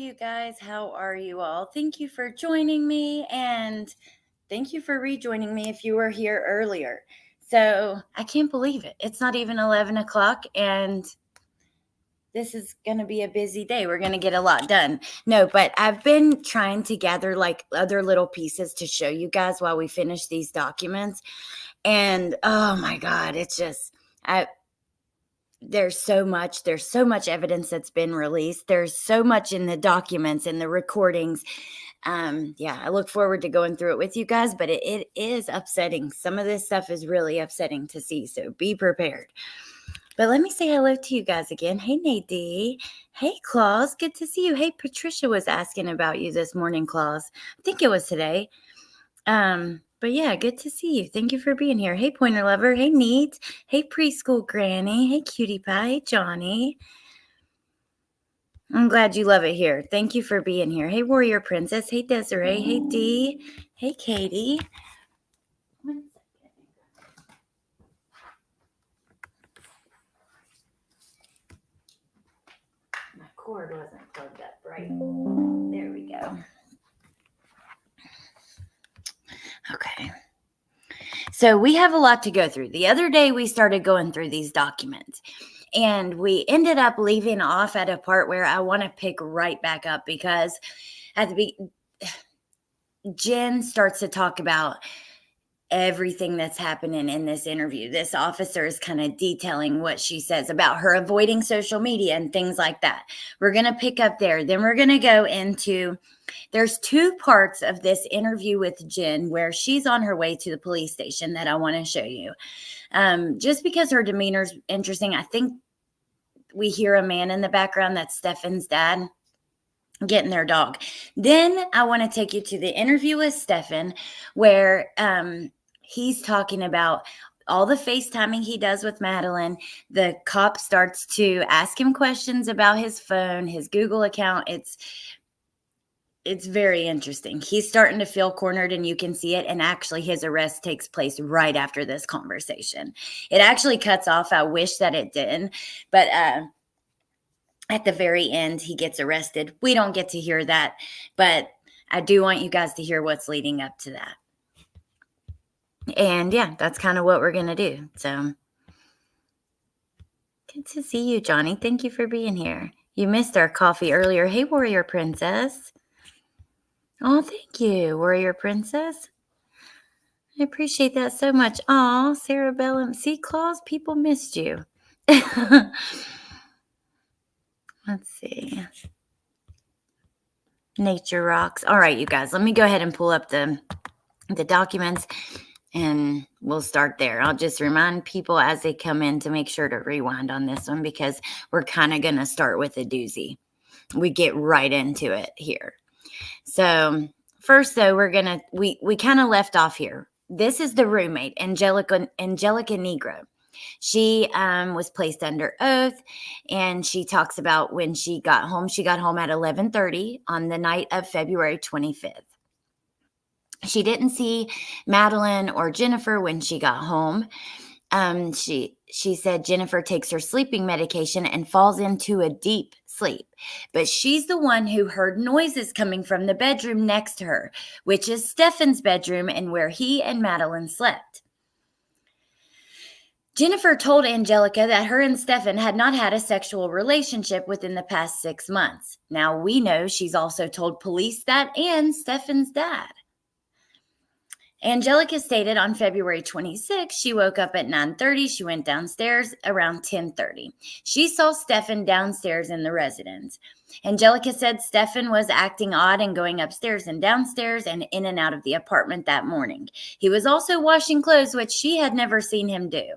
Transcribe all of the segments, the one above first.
you guys? How are you all? Thank you for joining me, and thank you for rejoining me if you were here earlier. So I can't believe it. It's not even 11 o'clock, and this is going to be a busy day. We're going to get a lot done. No, but I've been trying to gather like other little pieces to show you guys while we finish these documents. And oh my God, it's just, there's so much evidence that's been released. There's so much in the documents and the recordings. I look forward to going through it with you guys, but it is upsetting. Some of this stuff is really upsetting to see, so be prepared. But let me say hello to you guys again. Hey, Nadine. Hey, Claus. Good to see you. Hey, Patricia was asking about you this morning, Claus. I think it was today. But yeah, good to see you. Thank you for being here. Hey, Pointer Lover. Hey, Neat. Hey, Preschool Granny. Hey, Cutie Pie. Hey, Johnny. I'm glad you love it here. Thank you for being here. Hey, Warrior Princess. Hey, Desiree. Hey, Dee. Hey, Katie. 1 second. My cord wasn't plugged up right. There we go. Okay. So we have a lot to go through. The other day we started going through these documents, and we ended up leaving off at a part where I want to pick right back up because at the Jen starts to talk about everything that's happening in this interview. This officer is kind of detailing what she says about her avoiding social media and things like that. We're going to pick up there. Then we're going to go into, there's 2 parts of this interview with Jen where she's on her way to the police station that I want to show you. Just because her demeanor's interesting, I think we hear a man in the background. That's Stephan's dad getting their dog. Then I want to take you to the interview with Stephan where he's talking about all the FaceTiming he does with Madeline. The cop starts to ask him questions about his phone, his Google account. It's very interesting. He's starting to feel cornered, and you can see it. And actually, his arrest takes place right after this conversation. It actually cuts off. I wish that it didn't. But at the very end, he gets arrested. We don't get to hear that. But I do want you guys to hear what's leading up to that. And yeah, that's kind of what we're going to do. So good to see you, Johnny. Thank you for being here. You missed our coffee earlier. Hey, Warrior Princess. Oh, thank you, Warrior Princess. I appreciate that so much. Oh, Sarah Bellum. See, Claus, people missed you. Let's see. Nature rocks. All right, you guys, let me go ahead and pull up the documents, and we'll start there. I'll just remind people as they come in to make sure to rewind on this one because we're kind of going to start with a doozy. We get right into it here. So first, though, we kind of left off here. This is the roommate, Angelica Negro. She was placed under oath, and she talks about when she got home. She got home at 11:30 on the night of February 25th. She didn't see Madeline or Jennifer when she got home. She said Jennifer takes her sleeping medication and falls into a deep sleep. But she's the one who heard noises coming from the bedroom next to her, which is Stephan's bedroom and where he and Madeline slept. Jennifer told Angelica that her and Stephan had not had a sexual relationship within the past 6 months. Now we know she's also told police that and Stephan's dad. Angelica stated on February 26th, she woke up at 9:30. She went downstairs around 10:30. She saw Stephan downstairs in the residence. Angelica said Stephan was acting odd and going upstairs and downstairs and in and out of the apartment that morning. He was also washing clothes, which she had never seen him do.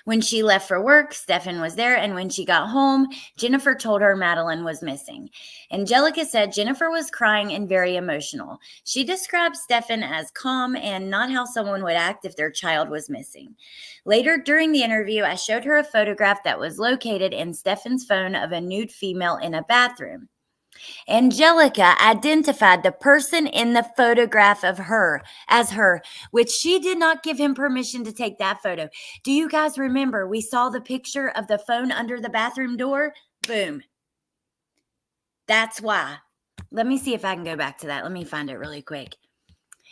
When she left for work, Stephan was there, and when she got home, Jennifer told her Madeline was missing. Angelica said Jennifer was crying and very emotional. She described Stephan as calm and not how someone would act if their child was missing. Later during the interview, I showed her a photograph that was located in Stephan's phone of a nude female in a bathroom. Angelica identified the person in the photograph of her as her, which she did not give him permission to take that photo. Do you guys remember we saw the picture of the phone under the bathroom door? Boom. That's why. Let me see if I can go back to that. Let me find it really quick.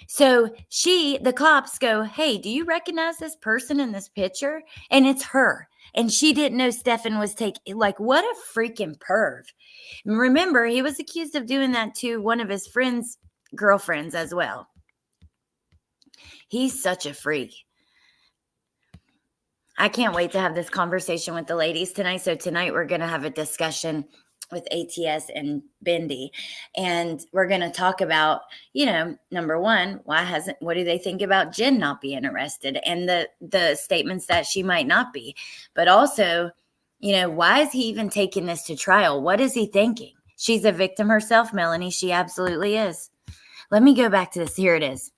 So the cops go, hey, do you recognize this person in this picture? And it's her. And she didn't know Stephan was taking, like, what a freaking perv. And remember, he was accused of doing that to one of his friend's girlfriends as well. He's such a freak. I can't wait to have this conversation with the ladies tonight. So tonight we're going to have a discussion with ATS and Bendy, and we're going to talk about, number one, what do they think about Jen not being arrested and the statements that she might not be, but also, why is he even taking this to trial? What is he thinking? She's a victim herself, Melanie. She absolutely is. Let me go back to this. Here it is.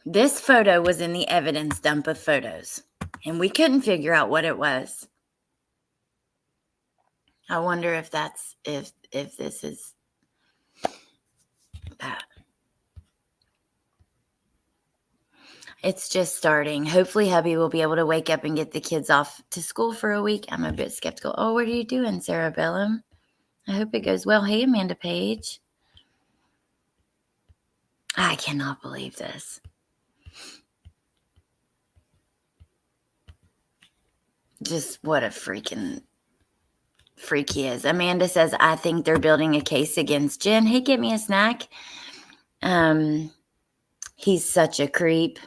This photo was in the evidence dump of photos, and we couldn't figure out what it was. I wonder if this is that. It's just starting. Hopefully hubby will be able to wake up and get the kids off to school for a week. I'm a bit skeptical. Oh, what are you doing, Sarah Bellum? I hope it goes well. Hey, Amanda Page. I cannot believe this. Just what a freaking freak he is. Amanda says, I think they're building a case against Jen. Hey, get me a snack. He's such a creep.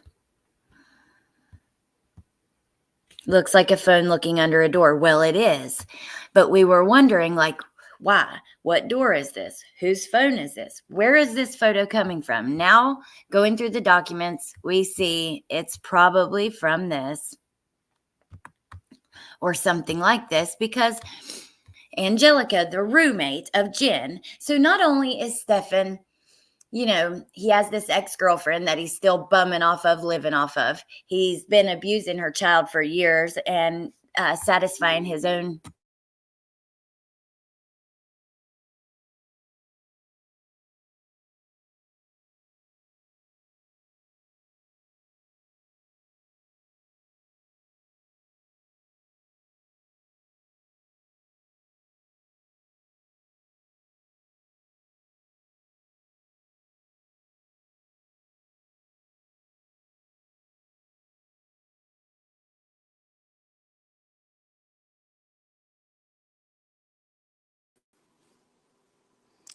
Looks like a phone looking under a door. Well, it is. But we were wondering, like, why? What door is this? Whose phone is this? Where is this photo coming from? Now, going through the documents, we see it's probably from this or something like this, because Angelica, the roommate of Jen, so not only is Stephan, he has this ex-girlfriend that he's still bumming off of, living off of. He's been abusing her child for years and satisfying his own.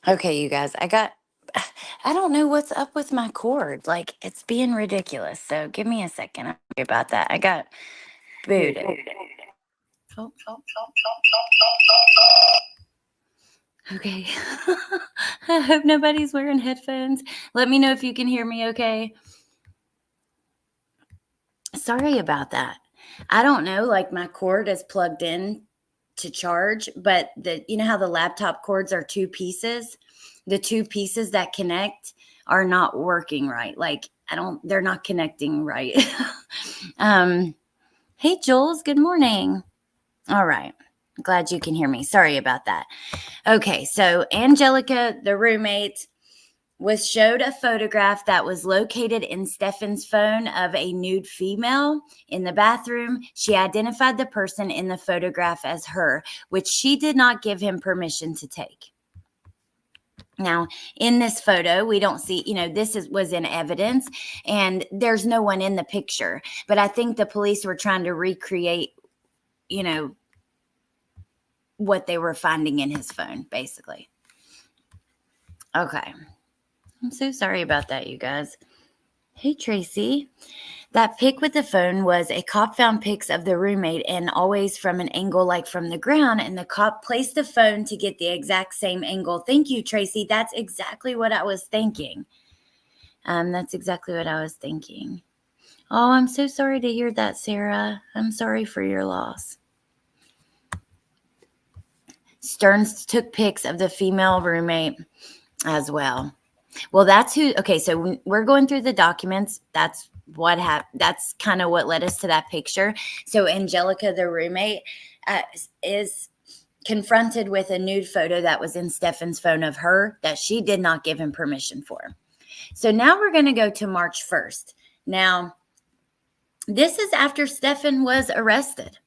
Okay, you guys, I don't know what's up with my cord. Like, it's being ridiculous. So give me a second. I'm sorry about that. I got booted. Oh. Okay. I hope nobody's wearing headphones. Let me know if you can hear me okay. Sorry about that. I don't know, like my cord is plugged in to charge, but how the laptop cords are two pieces? The two pieces that connect are not working right. Like they're not connecting right. Hey Jules, good morning. All right. Glad you can hear me. Sorry about that. Okay, so Angelica, the roommate, was showed a photograph that was located in Stephan's phone of a nude female in the bathroom. She identified the person in the photograph as her, which she did not give him permission to take. Now, in this photo, we don't see, this was in evidence, and there's no one in the picture. But I think the police were trying to recreate, what they were finding in his phone, basically. Okay. I'm so sorry about that, you guys. Hey, Tracy. That pic with the phone was a cop found pics of the roommate, and always from an angle like from the ground, and the cop placed the phone to get the exact same angle. Thank you, Tracy. That's exactly what I was thinking. That's exactly what I was thinking. Oh, I'm so sorry to hear that, Sarah. I'm sorry for your loss. Stearns took pics of the female roommate as well. Well, that's who. Okay, so we're going through the documents. That's what happened. That's kind of what led us to that picture. So Angelica, the roommate, is confronted with a nude photo that was in Stephan's phone of her that she did not give him permission for. So now we're going to go to March 1st. Now, This is after Stephan was arrested.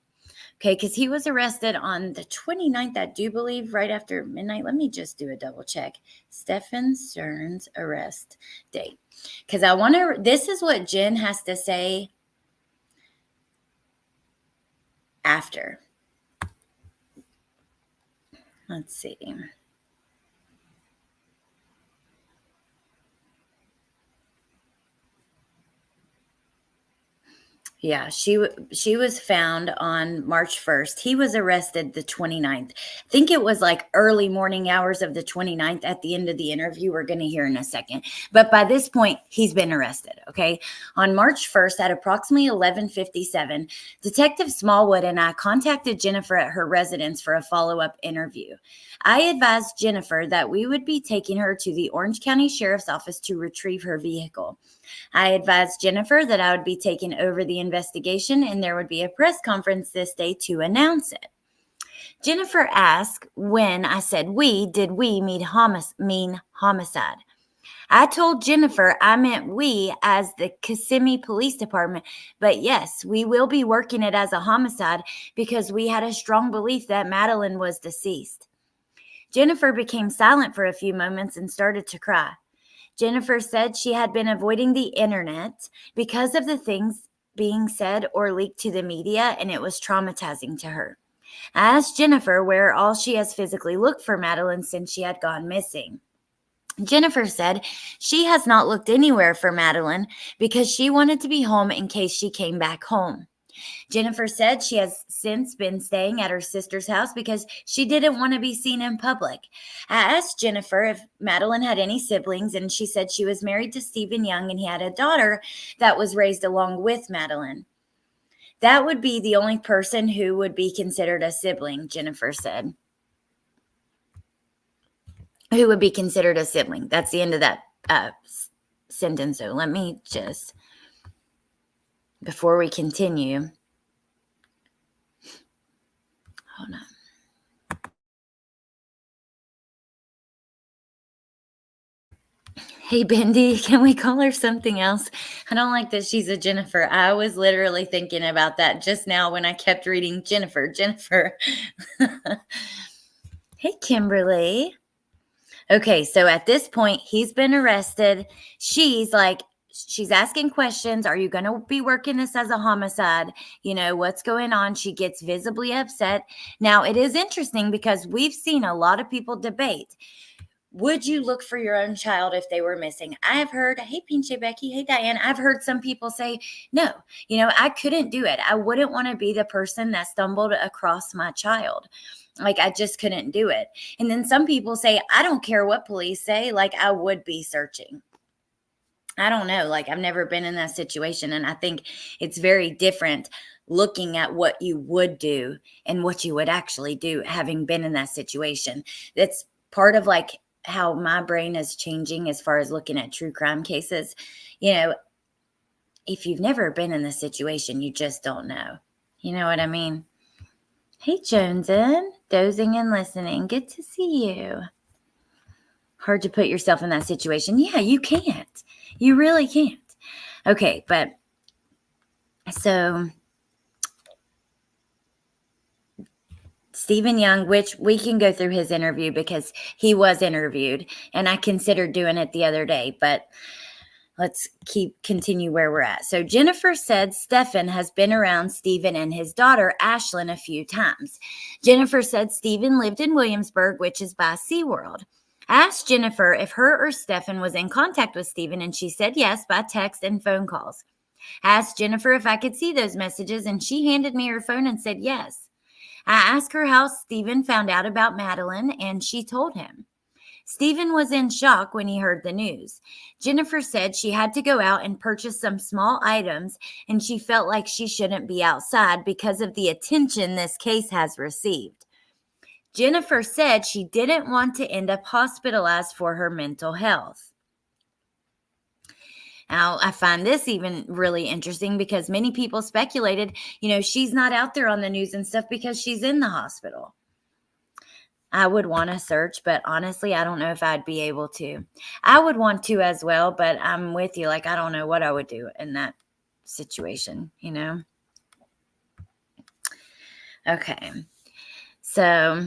Okay, because he was arrested on the 29th, I do believe, right after midnight. Let me just do a double check. Stephan Stern's arrest date. Because I want to, this is what Jen has to say after. Let's see. Yeah, she was found on March 1st. He was arrested the 29th. I think it was like early morning hours of the 29th at the end of the interview we're going to hear in a second. But by this point, he's been arrested, okay? On March 1st at approximately 11:57, Detective Smallwood and I contacted Jennifer at her residence for a follow-up interview. I advised Jennifer that we would be taking her to the Orange County Sheriff's Office to retrieve her vehicle. I advised Jennifer that I would be taking over the investigation and there would be a press conference this day to announce it. Jennifer asked when I said did we mean homicide? I told Jennifer I meant we as the Kissimmee Police Department, but yes, we will be working it as a homicide because we had a strong belief that Madeline was deceased. Jennifer became silent for a few moments and started to cry. Jennifer said she had been avoiding the internet because of the things being said or leaked to the media, and it was traumatizing to her. I asked Jennifer where all she has physically looked for Madeline since she had gone missing. Jennifer said she has not looked anywhere for Madeline because she wanted to be home in case she came back home. Jennifer said she has since been staying at her sister's house because she didn't want to be seen in public. I asked Jennifer if Madeline had any siblings, and she said she was married to Stephen Young and he had a daughter that was raised along with Madeline. That would be the only person who would be considered a sibling, Jennifer said. Who would be considered a sibling. That's the end of that sentence. So let me just, before we continue, hold on. Hey, Bendy, can we call her something else? I don't like that she's a Jennifer. I was literally thinking about that just now when I kept reading Jennifer. Hey, Kimberly. Okay, so at this point, he's been arrested. She's asking questions. Are you going to be working this as a homicide? You know, what's going on? She gets visibly upset. Now, it is interesting because we've seen a lot of people debate. Would you look for your own child if they were missing? I have heard, hey, Pinche Becky, hey, Diane. I've heard some people say, no, I couldn't do it. I wouldn't want to be the person that stumbled across my child. Like, I just couldn't do it. And then some people say, I don't care what police say. Like, I would be searching. I don't know. Like, I've never been in that situation. And I think it's very different looking at what you would do and what you would actually do having been in that situation. That's part of like how my brain is changing as far as looking at true crime cases. If you've never been in the situation, you just don't know. You know what I mean? Hey, Jonesin, dozing and listening. Good to see you. Hard to put yourself in that situation. Yeah, you can't. You really can't. Okay, but so Stephen Young, which we can go through his interview because he was interviewed, and I considered doing it the other day, but let's continue where we're at. So Jennifer said Stephan has been around Stephen and his daughter, Ashlyn, a few times. Jennifer said Stephen lived in Williamsburg, which is by SeaWorld. I asked Jennifer if her or Stephan was in contact with Stephen, and she said yes by text and phone calls. I asked Jennifer if I could see those messages, and she handed me her phone and said yes. I asked her how Stephen found out about Madeline, and she told him. Stephen was in shock when he heard the news. Jennifer said she had to go out and purchase some small items, and she felt like she shouldn't be outside because of the attention this case has received. Jennifer said she didn't want to end up hospitalized for her mental health. Now, I find this even really interesting because many people speculated, she's not out there on the news and stuff because she's in the hospital. I would want to search, but honestly, I don't know if I'd be able to. I would want to as well, but I'm with you. Like, I don't know what I would do in that situation, you know? Okay. So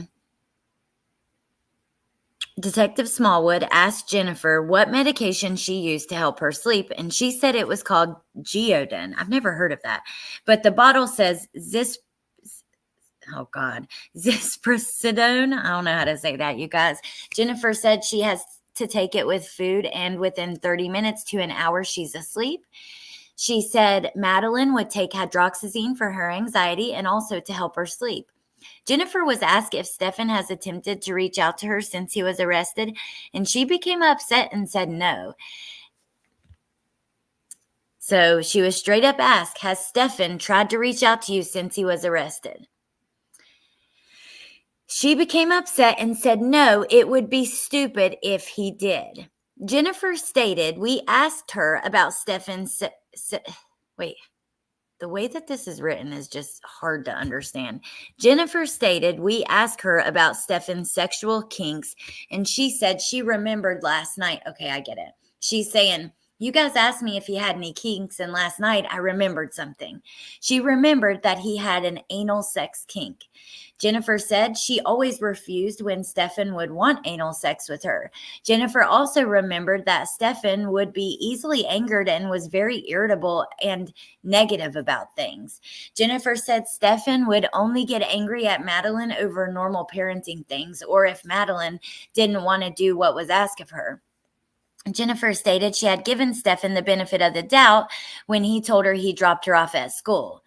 Detective Smallwood asked Jennifer what medication she used to help her sleep, and she said it was called Geodin. I've never heard of that. But the bottle says Zisprasidone. I don't know how to say that, you guys. Jennifer said she has to take it with food, and within 30 minutes to an hour, she's asleep. She said Madeline would take hydroxyzine for her anxiety and also to help her sleep. Jennifer was asked if Stephan has attempted to reach out to her since he was arrested, and she became upset and said no. So she was straight up asked, has Stephan tried to reach out to you since he was arrested? She became upset and said no, it would be stupid if he did. Jennifer stated, we asked her about Stephan's... Wait. The way that this is written is just hard to understand. Jennifer stated, we asked her about Stephan's sexual kinks, and she said she remembered last night. Okay, I get it. She's saying, you guys asked me if he had any kinks, and last night I remembered something. She remembered that he had an anal sex kink. Jennifer said she always refused when Stephan would want anal sex with her. Jennifer also remembered that Stephan would be easily angered and was very irritable and negative about things. Jennifer said Stephan would only get angry at Madeline over normal parenting things, or if Madeline didn't want to do what was asked of her. Jennifer stated she had given Stephan the benefit of the doubt when he told her he dropped her off at school.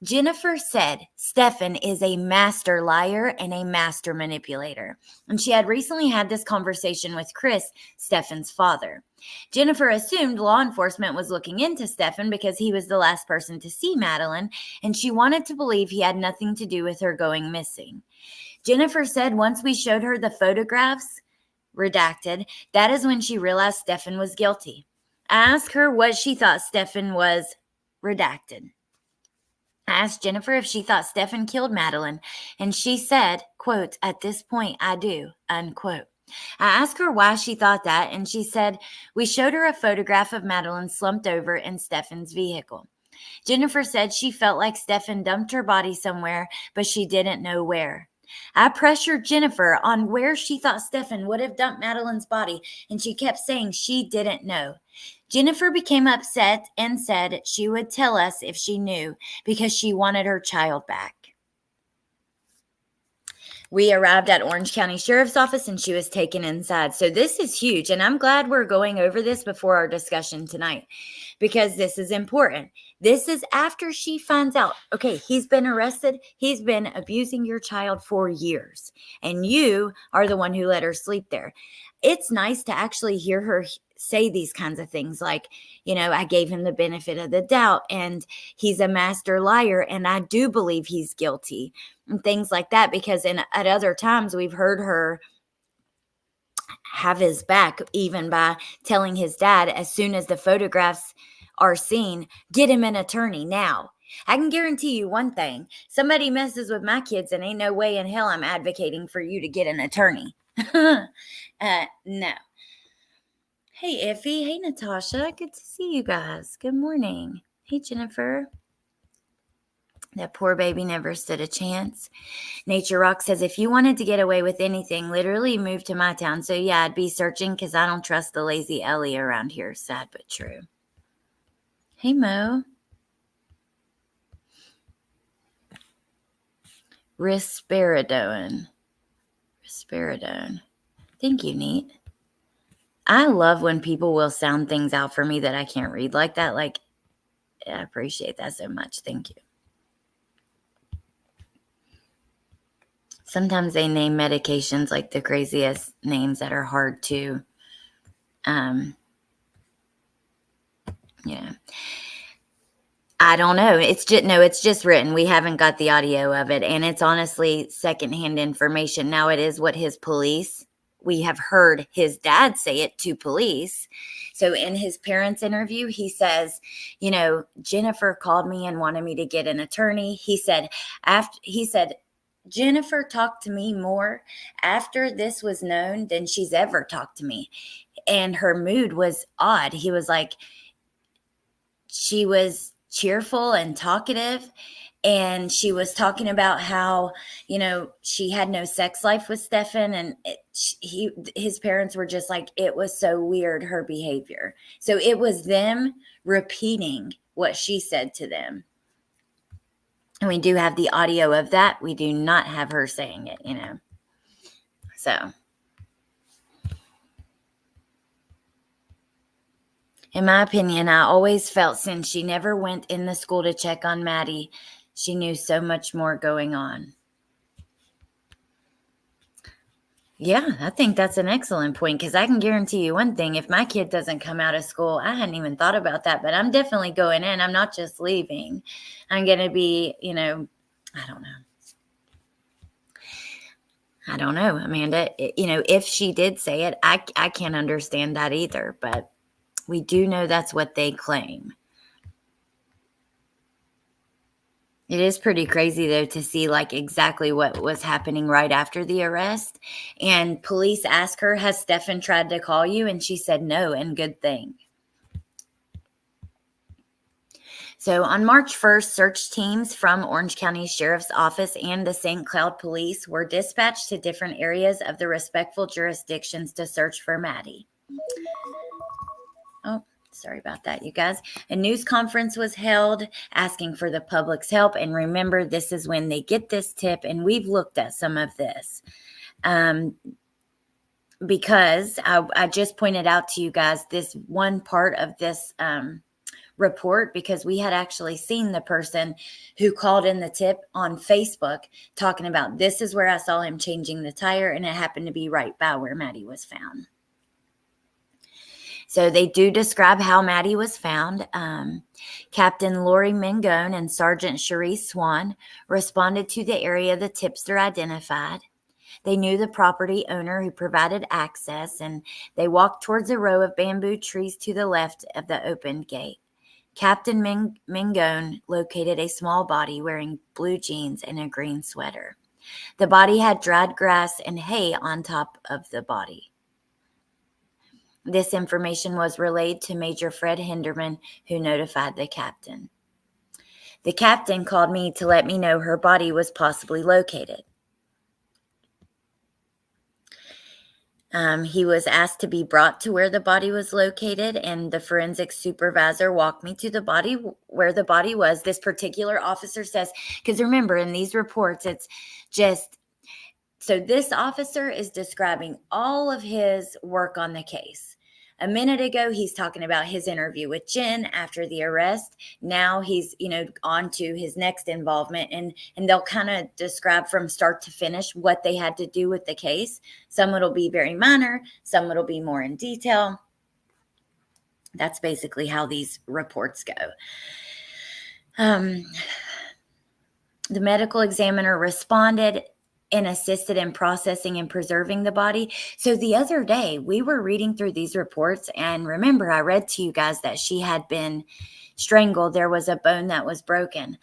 Jennifer said Stephan is a master liar and a master manipulator, and she had recently had this conversation with Chris, Stephan's father. Jennifer assumed law enforcement was looking into Stephan because he was the last person to see Madeline, and she wanted to believe he had nothing to do with her going missing. Jennifer said once we showed her the photographs, redacted, that is when she realized Stephan was guilty. I asked her what she thought Stephan was, redacted. I asked Jennifer if she thought Stephan killed Madeline, and she said, quote, at this point, I do, unquote. I asked her why she thought that, and she said, we showed her a photograph of Madeline slumped over in Stephan's vehicle. Jennifer said she felt like Stephan dumped her body somewhere, but she didn't know where. I pressured Jennifer on where she thought Stephan would have dumped Madeline's body, and she kept saying she didn't know. Jennifer became upset and said she would tell us if she knew because she wanted her child back. We arrived at Orange County Sheriff's Office and she was taken inside. So this is huge, and I'm glad we're going over this before our discussion tonight because this is important. This is after she finds out, okay, he's been arrested. He's been abusing your child for years, and you are the one who let her sleep there. It's nice to actually hear her say these kinds of things like, you know, I gave him the benefit of the doubt and he's a master liar and I do believe he's guilty and things like that, because at other times we've heard her have his back even by telling his dad as soon as the photographs are seen, get him an attorney now. I can guarantee you one thing, somebody messes with my kids and ain't no way in hell I'm advocating for you to get an attorney. No. Hey, Iffy. Hey, Natasha. Good to see you guys. Good morning. Hey, Jennifer. That poor baby never stood a chance. Nature Rock says, if you wanted to get away with anything, literally move to my town. So, yeah, I'd be searching because I don't trust the lazy Ellie around here. Sad but true. Hey, Mo. Risperidone. Thank you, Neat. I love when people will sound things out for me that I can't read like that. Like, I appreciate that so much. Thank you. Sometimes they name medications like the craziest names that are hard to, yeah. I don't know. It's just written. We haven't got the audio of it. And it's honestly secondhand information. Now it is what we have heard his dad say it to police. So in his parents' interview, he says, you know, Jennifer called me and wanted me to get an attorney. He said, Jennifer talked to me more after this was known than she's ever talked to me. And her mood was odd. He was like, she cheerful and talkative. And she was talking about how, she had no sex life with Stephan, and his parents were just like, it was so weird, her behavior. So it was them repeating what she said to them. And we do have the audio of that. We do not have her saying it, So, in my opinion, I always felt since she never went in the school to check on Maddie, she knew so much more going on. Yeah, I think that's an excellent point, because I can guarantee you one thing. If my kid doesn't come out of school, I hadn't even thought about that, but I'm definitely going in. I'm not just leaving. I'm going to be, I don't know. I don't know, Amanda. If she did say it, I can't understand that either, but we do know that's what they claim. It is pretty crazy, though, to see like exactly what was happening right after the arrest. And police asked her, has Stephan tried to call you? And she said no, and good thing. So on March 1st, search teams from Orange County Sheriff's Office and the St. Cloud Police were dispatched to different areas of the respective jurisdictions to search for Maddie. Oh, sorry about that, you guys. A news conference was held asking for the public's help. And remember, this is when they get this tip, and we've looked at some of this. Because I just pointed out to you guys this one part of this report, because we had actually seen the person who called in the tip on Facebook talking about, this is where I saw him changing the tire, and it happened to be right by where Maddie was found. So they do describe how Maddie was found. Captain Lori Mangone and Sergeant Cherie Swan responded to the area the tipster identified. They knew the property owner who provided access, and they walked towards a row of bamboo trees to the left of the opened gate. Captain Mangone located a small body wearing blue jeans and a green sweater. The body had dried grass and hay on top of the body. This information was relayed to Major Fred Hinderman, who notified the captain. The captain called me to let me know her body was possibly located. He was asked to be brought to where the body was located, and the forensic supervisor walked me to the body where the body was. This particular officer says, because remember, in these reports, it's just, so this officer is describing all of his work on the case. A minute ago, he's talking about his interview with Jen after the arrest. Now he's, on to his next involvement, and they'll kind of describe from start to finish what they had to do with the case. Some it'll be very minor, some it'll be more in detail. That's basically how these reports go. The medical examiner responded and assisted in processing and preserving the body. So the other day, we were reading through these reports, and remember, I read to you guys that she had been strangled. There was a bone that was broken.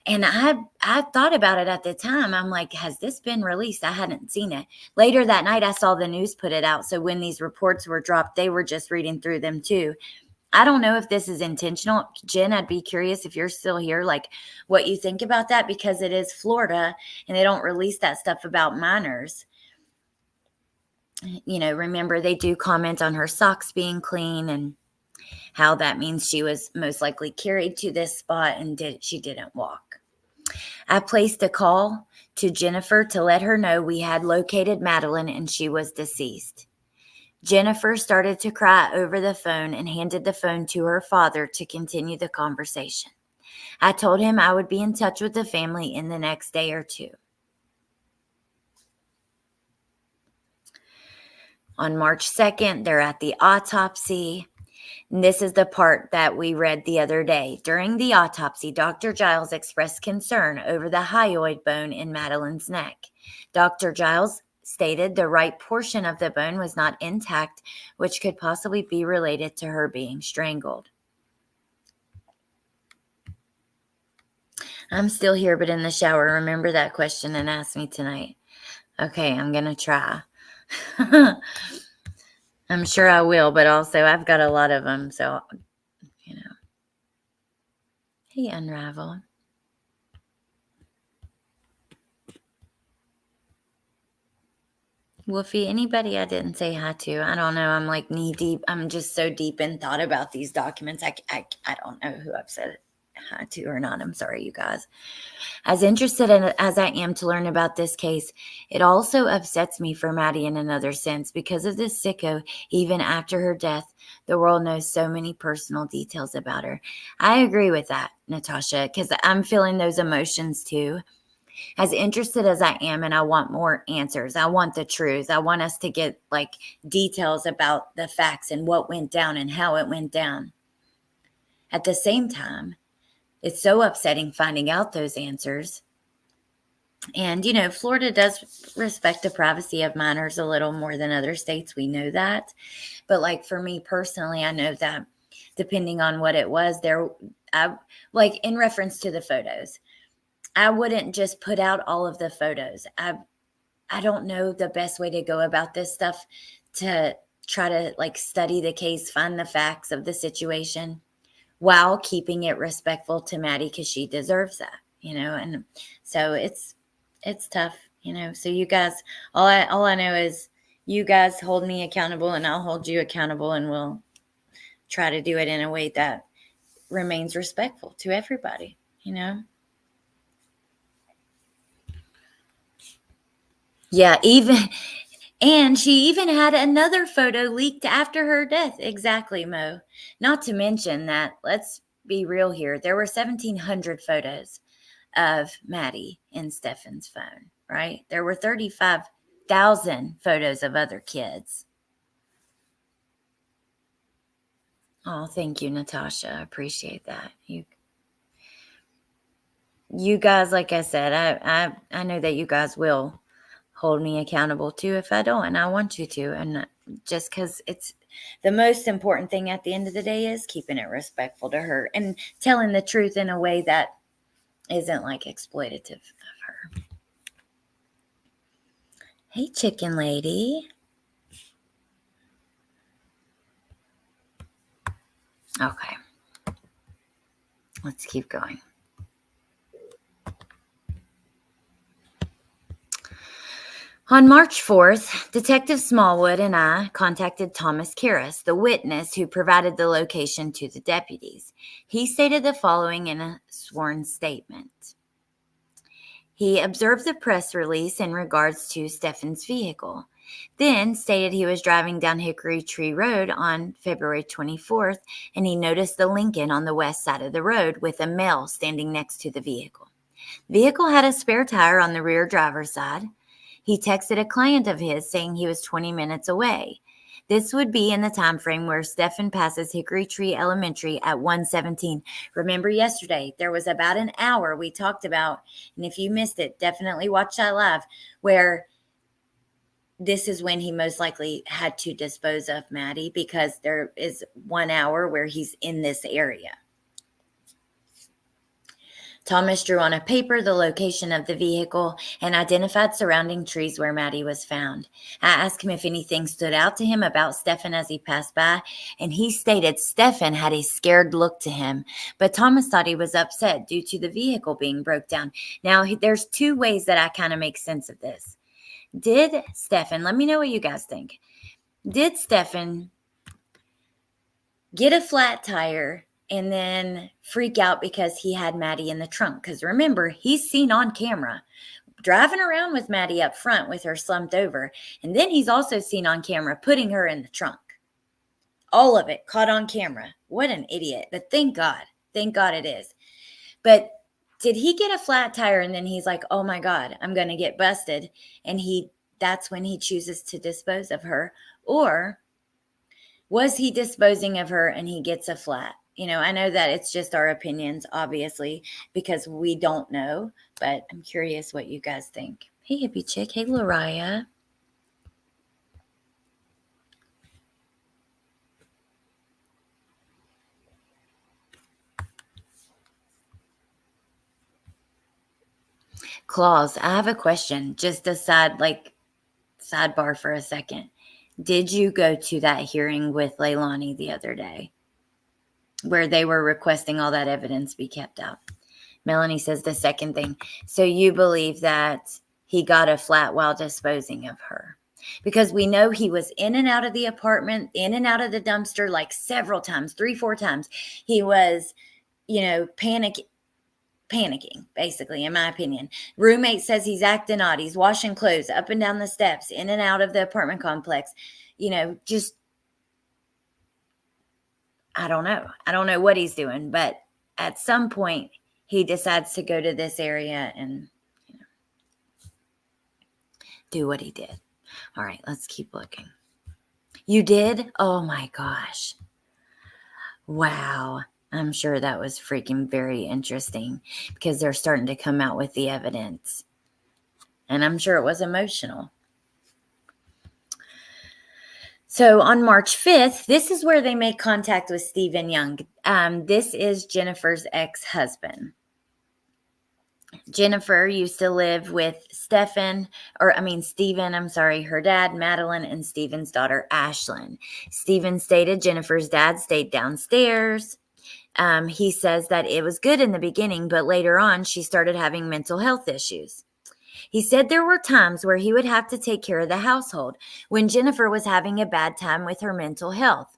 And I thought about it at the time. I'm like, has this been released? I hadn't seen it. Later that night, I saw the news put it out. So when these reports were dropped, they were just reading through them too. I don't know if this is intentional. Jen, I'd be curious if you're still here, like what you think about that, because it is Florida and they don't release that stuff about minors. Remember, they do comment on her socks being clean and how that means she was most likely carried to this spot and she didn't walk. I placed a call to Jennifer to let her know we had located Madeline and she was deceased. Jennifer started to cry over the phone and handed the phone to her father to continue the conversation. I told him I would be in touch with the family in the next day or two. On March 2nd, they're at the autopsy. And this is the part that we read the other day. During the autopsy, Dr. Giles expressed concern over the hyoid bone in Madeline's neck. Dr. Giles stated the right portion of the bone was not intact, which could possibly be related to her being strangled. I'm still here, but in the shower. Remember that question and ask me tonight. Okay, I'm going to try. I'm sure I will, but also I've got a lot of them, so, Hey, Unravel. Wolfie, anybody I didn't say hi to? I don't know. I'm like knee deep. I'm just so deep in thought about these documents. I don't know who I've said hi to or not. I'm sorry, you guys. As interested in, as I am to learn about this case, it also upsets me for Maddie in another sense. Because of this sicko, even after her death, the world knows so many personal details about her. I agree with that, Natasha, because I'm feeling those emotions too. As interested as I am, and I want more answers, I want the truth. I want us to get like details about the facts and what went down and how it went down. At the same time, it's so upsetting finding out those answers. And, Florida does respect the privacy of minors a little more than other states. We know that. But, like, for me personally, I know that depending on what it was, like, in reference to the photos, I wouldn't just put out all of the photos. I don't know the best way to go about this stuff to try to, like, study the case, find the facts of the situation while keeping it respectful to Maddie because she deserves that, and so it's tough, so you guys, all I know is you guys hold me accountable and I'll hold you accountable, and we'll try to do it in a way that remains respectful to everybody. Yeah, and she even had another photo leaked after her death. Exactly, Mo. Not to mention that, let's be real here, there were 1,700 photos of Maddie in Stephan's phone, right? There were 35,000 photos of other kids. Oh, thank you, Natasha. I appreciate that. You guys, like I said, I know that you guys will hold me accountable too if I don't, and I want you to. And just because it's the most important thing at the end of the day is keeping it respectful to her and telling the truth in a way that isn't like exploitative of her. Hey, chicken lady. Okay, let's keep going. On March 4th, Detective Smallwood and I contacted Thomas Karras, the witness who provided the location to the deputies. He stated the following in a sworn statement. He observed the press release in regards to Stephan's vehicle, then stated he was driving down Hickory Tree Road on February 24th, and he noticed the Lincoln on the west side of the road with a male standing next to the vehicle. The vehicle had a spare tire on the rear driver's side. He texted a client of his saying he was 20 minutes away. This would be in the time frame where Stephan passes Hickory Tree Elementary at 1:17. Remember yesterday, there was about an hour we talked about, and if you missed it, definitely watch that live, where this is when he most likely had to dispose of Maddie, because there is 1 hour where he's in this area. Thomas drew on a paper the location of the vehicle and identified surrounding trees where Maddie was found. I asked him if anything stood out to him about Stephan as he passed by, and he stated Stephan had a scared look to him, but Thomas thought he was upset due to the vehicle being broke down. Now, there's two ways that I kind of make sense of this. Did Stephan, let me know what you guys think, did Stephan get a flat tire and then freak out because he had Maddie in the trunk? Because remember, he's seen on camera driving around with Maddie up front with her slumped over. And then he's also seen on camera putting her in the trunk. All of it caught on camera. What an idiot. But thank God it is. But did he get a flat tire and then he's like, oh my God, I'm going to get busted, and that's when he chooses to dispose of her? Or was he disposing of her and he gets a flat? I know that it's just our opinions, obviously, because we don't know, but I'm curious what you guys think. Hey, hippie chick. Hey, Lariah. Claus, I have a question. Just a sidebar for a second. Did you go to that hearing with Leilani the other day? where they were requesting all that evidence be kept out. Melanie says the second thing. So you believe that he got a flat while disposing of her? Because we know he was in and out of the apartment, in and out of the dumpster, like several times, 3-4 times. He was, panicking, basically, in my opinion. Roommate says he's acting odd. He's washing clothes up and down the steps, in and out of the apartment complex. Just, I don't know. I don't know what he's doing, but at some point, he decides to go to this area and do what he did. All right, let's keep looking. You did? Oh my gosh. Wow. I'm sure that was freaking very interesting because they're starting to come out with the evidence. And I'm sure it was emotional. So on March 5th, this is where they make contact with Stephen Young. This is Jennifer's ex-husband. Jennifer used to live with Stephan, her dad, Madeline, and Stephen's daughter, Ashlyn. Stephen stated Jennifer's dad stayed downstairs. He says that it was good in the beginning, but later on, she started having mental health issues. He said there were times where he would have to take care of the household when Jennifer was having a bad time with her mental health.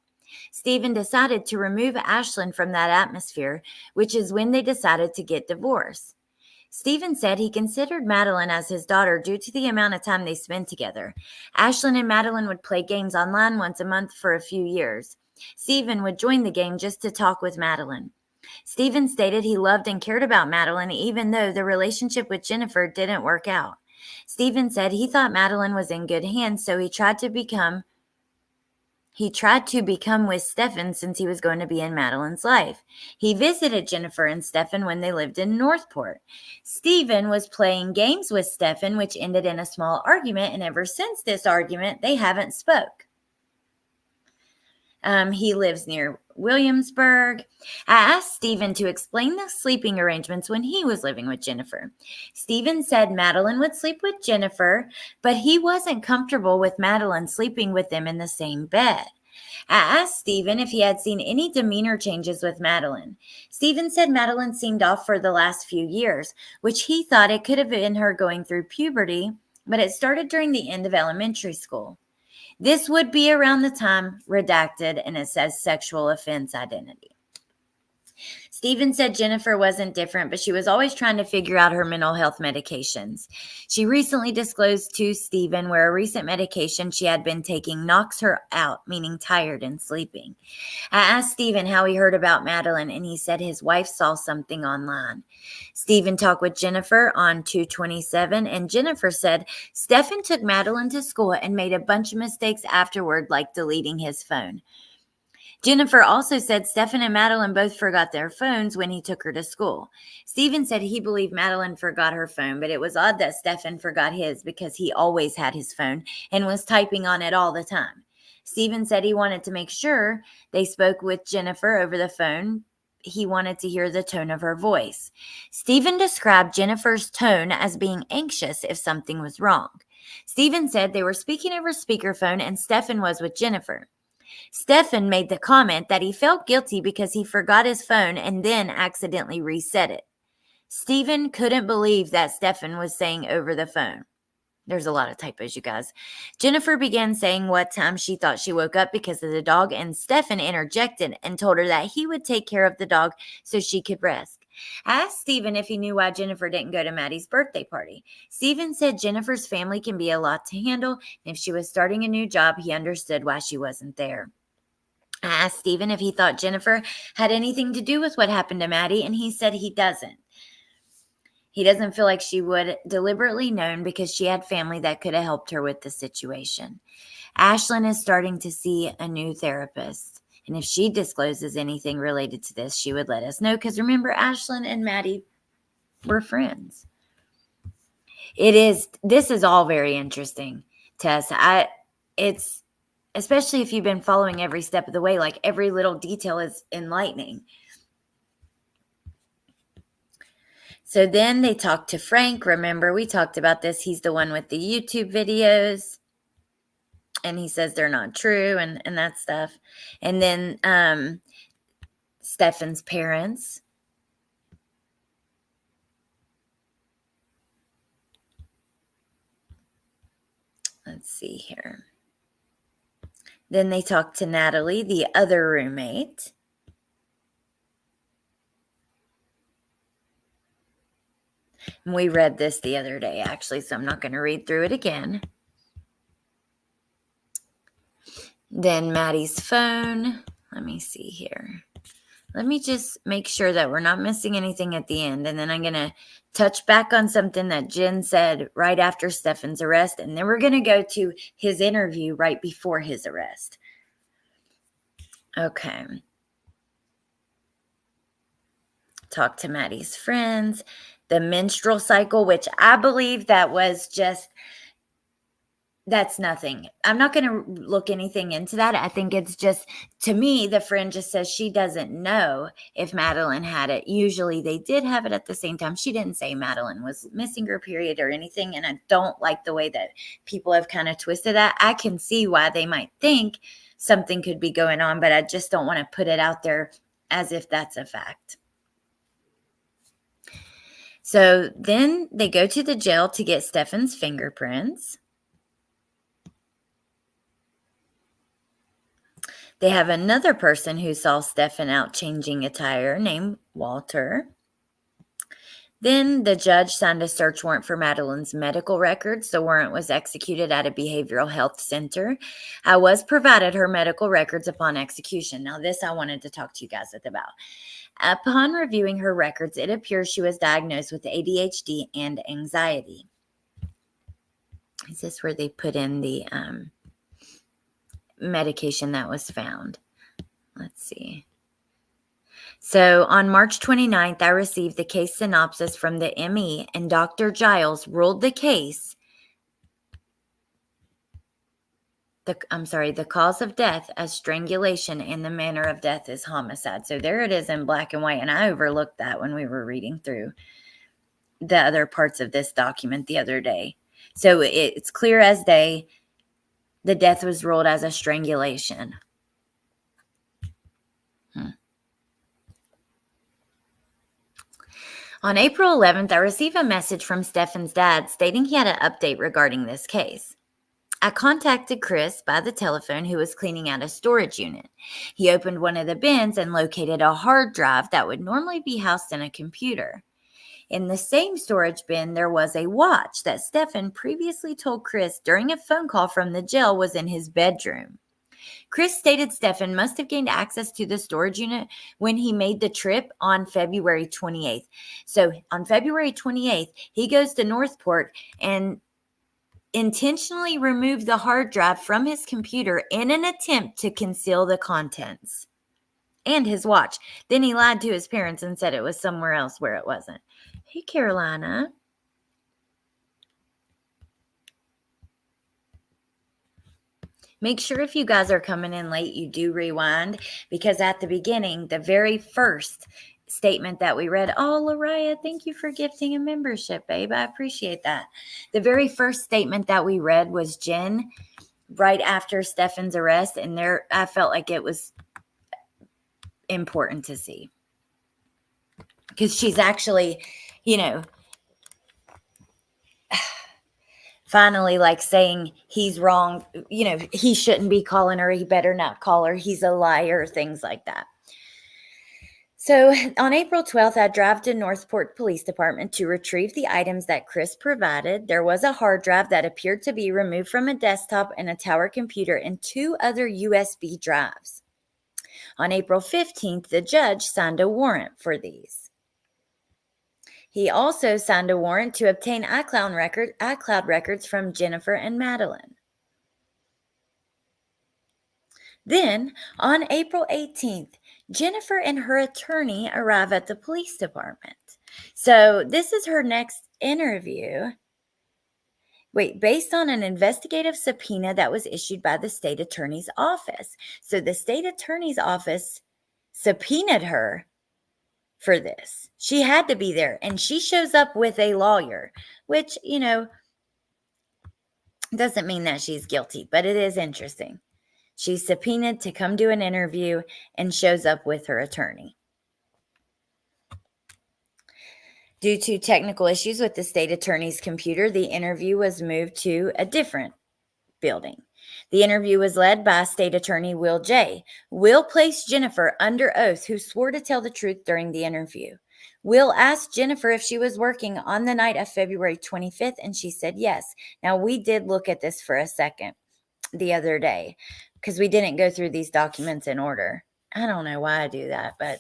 Stephen decided to remove Ashlyn from that atmosphere, which is when they decided to get divorced. Stephen said he considered Madeline as his daughter due to the amount of time they spent together. Ashlyn and Madeline would play games online once a month for a few years. Stephen would join the game just to talk with Madeline. Stephen stated he loved and cared about Madeline even though the relationship with Jennifer didn't work out. Stephen said he thought Madeline was in good hands, so he tried to become with Stephan since he was going to be in Madeline's life. He visited Jennifer and Stephan when they lived in Northport. Stephen was playing games with Stephan, which ended in a small argument, and ever since this argument, they haven't spoke. He lives near Williamsburg. I asked Stephen to explain the sleeping arrangements when he was living with Jennifer. Stephen said Madeline would sleep with Jennifer, but he wasn't comfortable with Madeline sleeping with them in the same bed. I asked Stephen if he had seen any demeanor changes with Madeline. Stephen said Madeline seemed off for the last few years, which he thought it could have been her going through puberty, but it started during the end of elementary school. This would be around the time redacted, and it says sexual offense identity. Stephen said Jennifer wasn't different, but she was always trying to figure out her mental health medications. She recently disclosed to Stephen where a recent medication she had been taking knocks her out, meaning tired and sleeping. I asked Stephen how he heard about Madeline, and he said his wife saw something online. Stephen talked with Jennifer on 2/27, and Jennifer said Stephan took Madeline to school and made a bunch of mistakes afterward, like deleting his phone. Jennifer also said Stephan and Madeline both forgot their phones when he took her to school. Stephen said he believed Madeline forgot her phone, but it was odd that Stephan forgot his because he always had his phone and was typing on it all the time. Stephen said he wanted to make sure they spoke with Jennifer over the phone. He wanted to hear the tone of her voice. Stephen described Jennifer's tone as being anxious if something was wrong. Stephen said they were speaking over speakerphone and Stephan was with Jennifer. Stephan made the comment that he felt guilty because he forgot his phone and then accidentally reset it. Stephen couldn't believe that Stephan was saying over the phone. There's a lot of typos, you guys. Jennifer began saying what time she thought she woke up because of the dog, and Stephan interjected and told her that he would take care of the dog so she could rest. I asked Stephen if he knew why Jennifer didn't go to Maddie's birthday party. Stephen said Jennifer's family can be a lot to handle, and if she was starting a new job, he understood why she wasn't there. I asked Stephen if he thought Jennifer had anything to do with what happened to Maddie, and he said he doesn't. He doesn't feel like she would deliberately known because she had family that could have helped her with the situation. Ashlyn is starting to see a new therapist, and if she discloses anything related to this, she would let us know, because remember, Ashlyn and Maddie were friends. This is all very interesting, Tess. It's especially if you've been following every step of the way, like every little detail is enlightening. So then they talked to Frank. Remember, we talked about this. He's the one with the YouTube videos. And he says they're not true and that stuff. And then Stephan's parents. Let's see here. Then they talked to Natalie, the other roommate. And we read this the other day, actually, so I'm not going to read through it again. Then Maddie's phone. Let me see here. Let me just make sure that we're not missing anything at the end. And then I'm going to touch back on something that Jen said right after Stephan's arrest. And then we're going to go to his interview right before his arrest. Okay. Talk to Maddie's friends. The menstrual cycle, which I believe that was just, that's nothing. I'm not going to look anything into that. I think it's just, to me, the friend just says she doesn't know if Madeline had it. Usually they did have it at the same time. She didn't say Madeline was missing her period or anything. And I don't like the way that people have kind of twisted that. I can see why they might think something could be going on, but I just don't want to put it out there as if that's a fact. So then they go to the jail to get Stephan's fingerprints. They have another person who saw Stephan out changing attire named Walter. Then the judge signed a search warrant for Madeline's medical records. The warrant was executed at a behavioral health center. I was provided her medical records upon execution. Now, this I wanted to talk to you guys about. Upon reviewing her records, it appears she was diagnosed with ADHD and anxiety. Is this where they put in the medication that was found? Let's see. So on March 29th, I received the case synopsis from the ME, and Dr. Giles ruled the case, the cause of death as strangulation and the manner of death is homicide. So there it is in black and white, and I overlooked that when we were reading through the other parts of this document the other day. So it's clear as day, the death was ruled as a strangulation. On April 11th, I received a message from Stephan's dad stating he had an update regarding this case. I contacted Chris by the telephone, who was cleaning out a storage unit. He opened one of the bins and located a hard drive that would normally be housed in a computer. In the same storage bin, there was a watch that Stephan previously told Chris during a phone call from the jail was in his bedroom. Chris stated Stephan must have gained access to the storage unit when he made the trip on February 28th. So on February 28th, he goes to Northport and intentionally removed the hard drive from his computer in an attempt to conceal the contents and his watch. Then he lied to his parents and said it was somewhere else where it wasn't. Hey, Carolina. Make sure if you guys are coming in late, you do rewind, because at the beginning, the very first statement that we read, oh, Lariah, thank you for gifting a membership, babe. I appreciate that. The very first statement that we read was Jen right after Stephan's arrest, and there I felt like it was important to see, because she's actually, finally like saying he's wrong, he shouldn't be calling her, he better not call her, he's a liar, things like that. So on April 12th, I drove to Northport Police Department to retrieve the items that Chris provided. There was a hard drive that appeared to be removed from a desktop and a tower computer and 2 other USB drives. On April 15th, the judge signed a warrant for these. He also signed a warrant to obtain iCloud records from Jennifer and Madeline. Then, on April 18th, Jennifer and her attorney arrive at the police department. So this is her next interview. Based on an investigative subpoena that was issued by the state attorney's office. So the state attorney's office subpoenaed her for this. She had to be there, and she shows up with a lawyer, which, doesn't mean that she's guilty, but it is interesting. She's subpoenaed to come do an interview and shows up with her attorney. Due to technical issues with the state attorney's computer, the interview was moved to a different building. The interview was led by State Attorney Will J. Will placed Jennifer under oath, who swore to tell the truth during the interview. Will asked Jennifer if she was working on the night of February 25th, and she said yes. Now, we did look at this for a second the other day because we didn't go through these documents in order. I don't know why I do that, but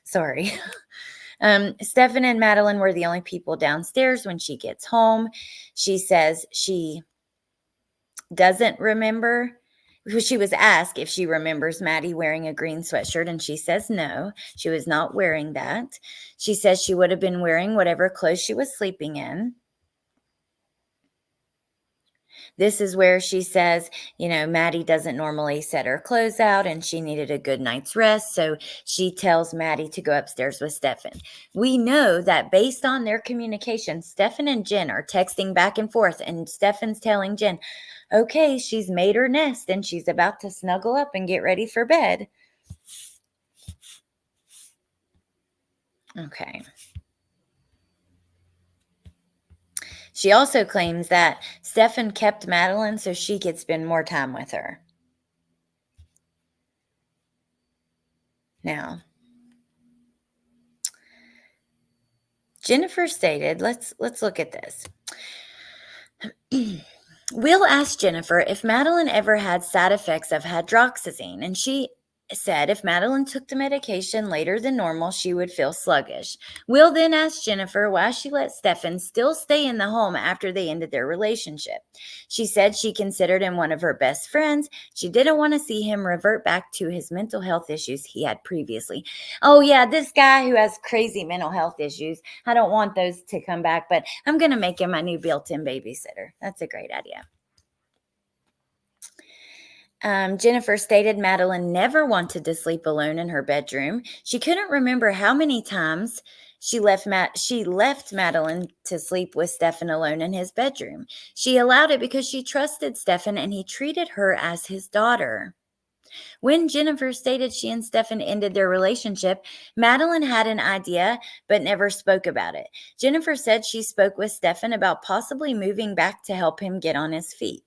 sorry. Stephan and Madeline were the only people downstairs when she gets home. She says she doesn't remember. She was asked if she remembers Maddie wearing a green sweatshirt, and she says no, she was not wearing that. She says she would have been wearing whatever clothes she was sleeping in. This is where she says, Maddie doesn't normally set her clothes out and she needed a good night's rest. So she tells Maddie to go upstairs with Stephan. We know that based on their communication, Stephan and Jen are texting back and forth, and Stephan's telling Jen, okay, she's made her nest and she's about to snuggle up and get ready for bed. Okay. She also claims that Stephan kept Madeline so she could spend more time with her. Now, Jennifer stated, let's look at this. Will asked Jennifer if Madeline ever had side effects of hydroxyzine, and she said if Madeline took the medication later than normal, she would feel sluggish. Will then asked Jennifer why she let Stephan still stay in the home after they ended their relationship. She said she considered him one of her best friends. She didn't want to see him revert back to his mental health issues he had previously. Oh yeah, this guy who has crazy mental health issues, I don't want those to come back, but I'm going to make him my new built-in babysitter. That's a great idea. Jennifer stated Madeline never wanted to sleep alone in her bedroom. She couldn't remember how many times she left Madeline to sleep with Stephan alone in his bedroom. She allowed it because she trusted Stephan and he treated her as his daughter. When Jennifer stated she and Stephan ended their relationship, Madeline had an idea but never spoke about it. Jennifer said she spoke with Stephan about possibly moving back to help him get on his feet.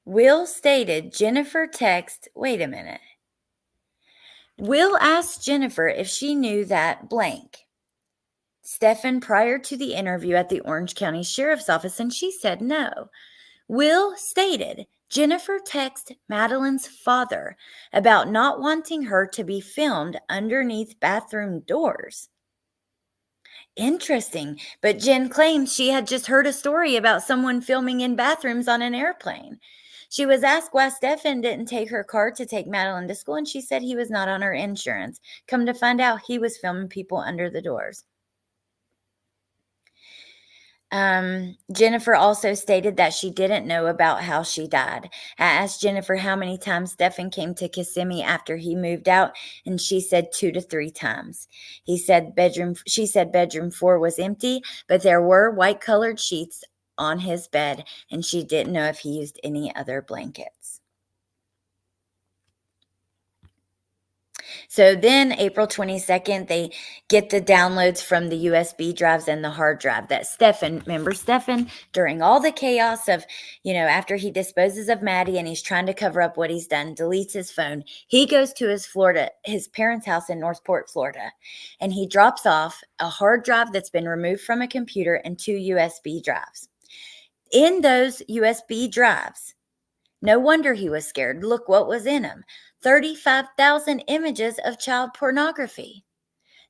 Will stated wait a minute. Will asked Jennifer if she knew that blank Stephan prior to the interview at the Orange County Sheriff's Office, and she said no. Will stated Jennifer texted Madeline's father about not wanting her to be filmed underneath bathroom doors. Interesting, but Jen claims she had just heard a story about someone filming in bathrooms on an airplane. She was asked why Stephan didn't take her car to take Madeline to school, and she said he was not on her insurance. Come to find out, he was filming people under the doors. Jennifer also stated that she didn't know about how she died. I asked Jennifer how many times Stephan came to Kissimmee after he moved out, and she said 2 to 3 times. She said bedroom 4 was empty, but there were white colored sheets on his bed, and she didn't know if he used any other blankets. So then April 22nd, they get the downloads from the USB drives and the hard drive that Stephan, during all the chaos of, after he disposes of Maddie and he's trying to cover up what he's done, deletes his phone. He goes to his parents' house in Northport, Florida, and he drops off a hard drive that's been removed from a computer and 2 USB drives. In those USB drives, no wonder he was scared. Look what was in them. 35,000 images of child pornography.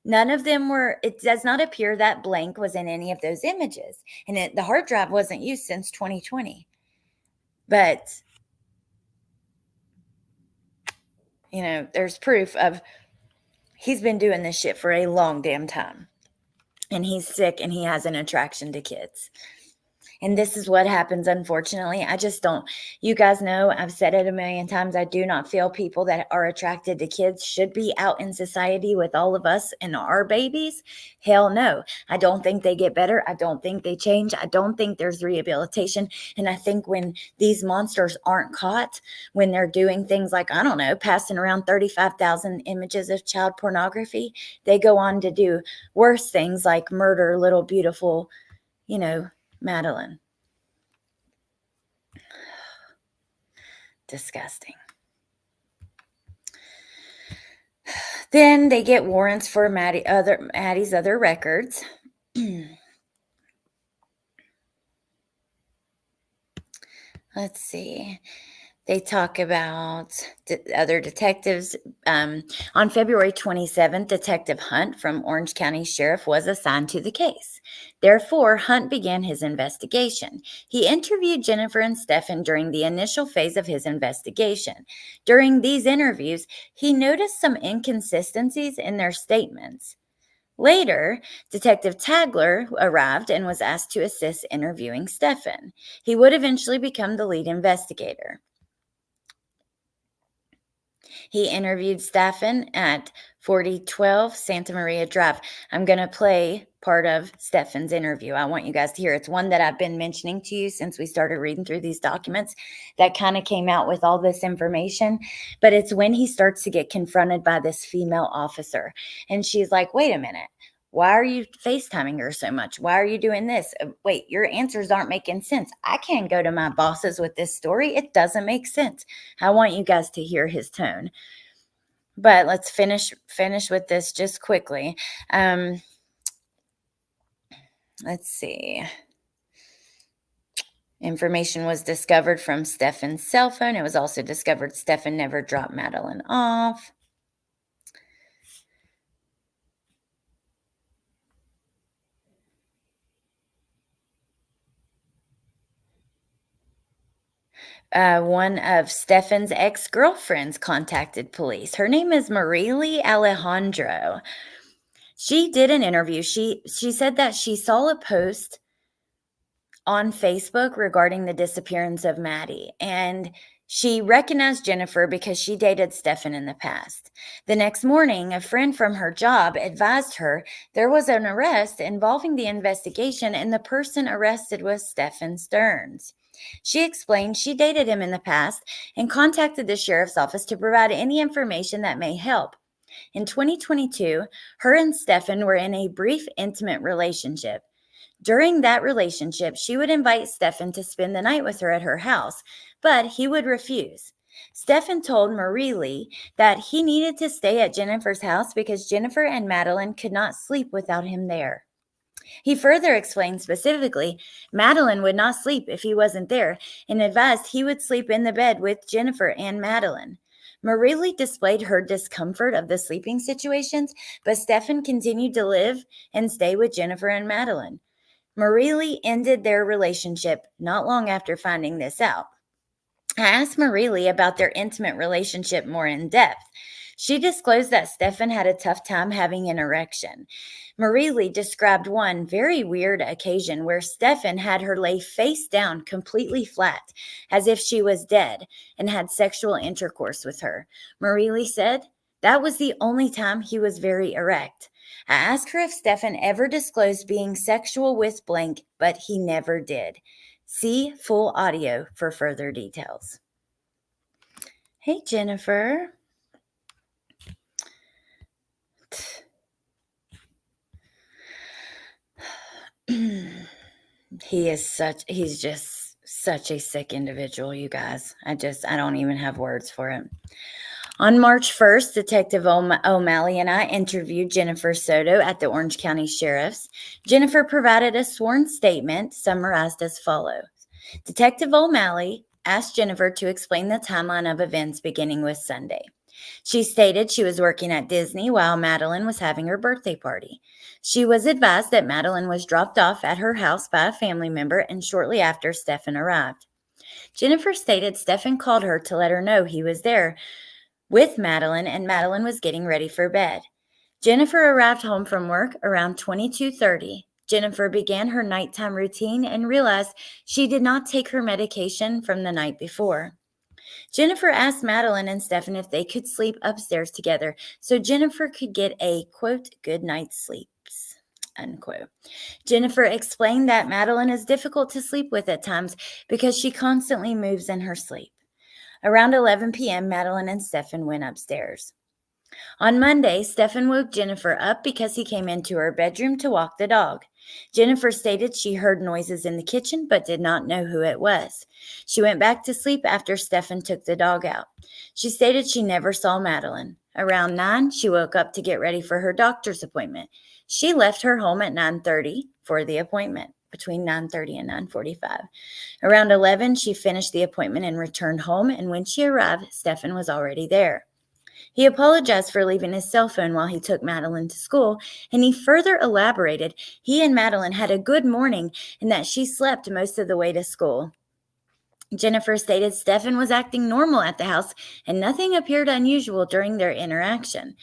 None of them it does not appear that blank was in any of those images. And the hard drive wasn't used since 2020. But, there's proof of he's been doing this shit for a long damn time. And he's sick and he has an attraction to kids. And this is what happens, unfortunately. I just don't, you guys know, I've said it a million times. I do not feel people that are attracted to kids should be out in society with all of us and our babies. Hell no. I don't think they get better. I don't think they change. I don't think there's rehabilitation. And I think when these monsters aren't caught, when they're doing things like, I don't know, passing around 35,000 images of child pornography, they go on to do worse things like murder little beautiful, Madeline. Disgusting. Then they get warrants for Maddie's other records. Let's see. They talk about other detectives. On February 27th, Detective Hunt from Orange County Sheriff was assigned to the case. Therefore, Hunt began his investigation. He interviewed Jennifer and Stephan during the initial phase of his investigation. During these interviews, he noticed some inconsistencies in their statements. Later, Detective Tagler arrived and was asked to assist interviewing Stephan. He would eventually become the lead investigator. He interviewed Stephan at 4012 Santa Maria Drive. I'm going to play part of Stephan's interview. I want you guys to hear. It's one that I've been mentioning to you since we started reading through these documents that kind of came out with all this information. But it's when he starts to get confronted by this female officer. And she's like, wait a minute. Why are you FaceTiming her so much? Why are you doing this? Wait, your answers aren't making sense. I can't go to my bosses with this story. It doesn't make sense. I want you guys to hear his tone. But let's finish with this just quickly. Let's see. Information was discovered from Stephan's cell phone. It was also discovered Stephan never dropped Madeline off. One of Stephan's ex-girlfriends contacted police. Her name is Marile Alejandro. She did an interview. She said that she saw a post on Facebook regarding the disappearance of Maddie, and she recognized Jennifer because she dated Stephan in the past. The next morning, a friend from her job advised her there was an arrest involving the investigation, and the person arrested was Stephan Stearns. She explained she dated him in the past and contacted the sheriff's office to provide any information that may help. In 2022, her and Stephan were in a brief, intimate relationship. During that relationship, she would invite Stephan to spend the night with her at her house, but he would refuse. Stephan told Marile that he needed to stay at Jennifer's house because Jennifer and Madeline could not sleep without him there. He further explained specifically Madeline would not sleep if he wasn't there and advised he would sleep in the bed with Jennifer and Madeline. Marile displayed her discomfort of the sleeping situations, but Stephan continued to live and stay with Jennifer and Madeline. Marile ended their relationship not long after finding this out. I asked Marile about their intimate relationship more in depth. She disclosed that Stephan had a tough time having an erection. Marile described one very weird occasion where Stephan had her lay face down completely flat, as if she was dead, and had sexual intercourse with her. Marile said that was the only time he was very erect. I asked her if Stephan ever disclosed being sexual with blank, but he never did. See full audio for further details. Hey, Jennifer. He's just such a sick individual, you guys. I don't even have words for it. On March 1st, Detective O'Malley and I interviewed Jennifer Soto at the Orange County Sheriff's. Jennifer provided a sworn statement summarized as follows. Detective O'Malley asked Jennifer to explain the timeline of events beginning with Sunday. She stated she was working at Disney while Madeline was having her birthday party. She was advised that Madeline was dropped off at her house by a family member, and shortly after, Stephan arrived. Jennifer stated Stephan called her to let her know he was there with Madeline, and Madeline was getting ready for bed. Jennifer arrived home from work around 22:30. Jennifer began her nighttime routine and realized she did not take her medication from the night before. Jennifer asked Madeline and Stephan if they could sleep upstairs together so Jennifer could get a, quote, good night's sleeps, unquote. Jennifer explained that Madeline is difficult to sleep with at times because she constantly moves in her sleep. Around 11 p.m., Madeline and Stephan went upstairs. On Monday, Stephan woke Jennifer up because he came into her bedroom to walk the dog. Jennifer stated she heard noises in the kitchen but did not know who it was. She went back to sleep after Stephan took the dog out. She stated she never saw Madeline. Around 9, she woke up to get ready for her doctor's appointment. She left her home at 9:30 for the appointment, between 9:30 and 9:45. Around 11, she finished the appointment and returned home, and when she arrived, Stephan was already there. He apologized for leaving his cell phone while he took Madeline to school, and he further elaborated he and Madeline had a good morning and that she slept most of the way to school. Jennifer stated Stephan was acting normal at the house and nothing appeared unusual during their interaction.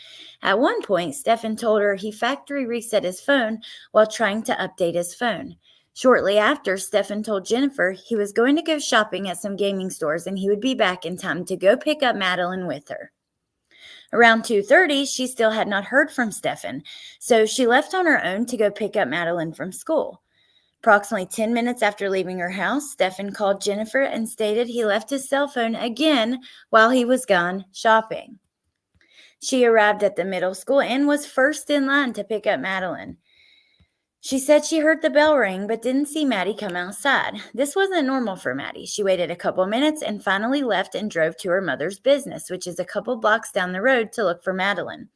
At one point, Stephan told her he factory reset his phone while trying to update his phone. Shortly after, Stephan told Jennifer he was going to go shopping at some gaming stores and he would be back in time to go pick up Madeline with her. Around 2:30, she still had not heard from Stephan, so she left on her own to go pick up Madeline from school. Approximately 10 minutes after leaving her house, Stephan called Jennifer and stated he left his cell phone again while he was gone shopping. She arrived at the middle school and was first in line to pick up Madeline. She said she heard the bell ring but didn't see Maddie come outside. This wasn't normal for Maddie. She waited a couple minutes and finally left and drove to her mother's business, which is a couple blocks down the road, to look for Madeline.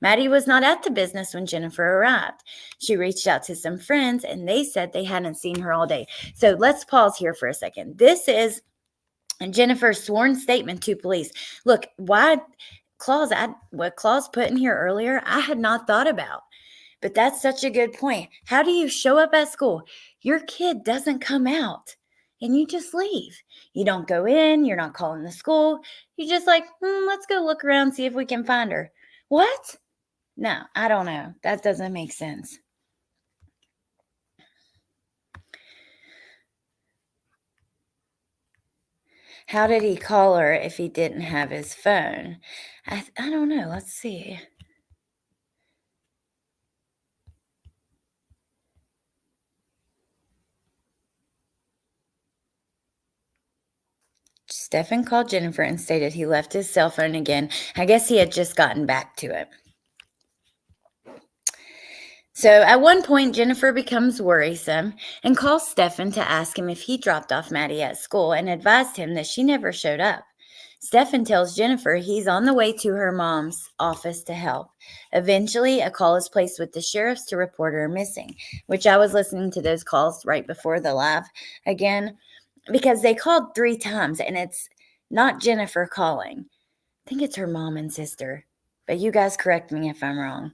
Maddie was not at the business when Jennifer arrived. She reached out to some friends and they said they hadn't seen her all day. So let's pause here for a second. This is Jennifer's sworn statement to police. Look, what Claus put in here earlier, I had not thought about. But that's such a good point. How do you show up at school? Your kid doesn't come out and you just leave. You don't go in. You're not calling the school. You just like, let's go look around, see if we can find her. What? No, I don't know. That doesn't make sense. How did he call her if he didn't have his phone? I don't know. Let's see. Stephan called Jennifer and stated he left his cell phone again. I guess he had just gotten back to it. So at one point, Jennifer becomes worrisome and calls Stephan to ask him if he dropped off Maddie at school and advised him that she never showed up. Stephan tells Jennifer he's on the way to her mom's office to help. Eventually, a call is placed with the sheriffs to report her missing, which I was listening to those calls right before the live again, because they called 3 times and it's not Jennifer calling. I think it's her mom and sister, but you guys correct me if I'm wrong.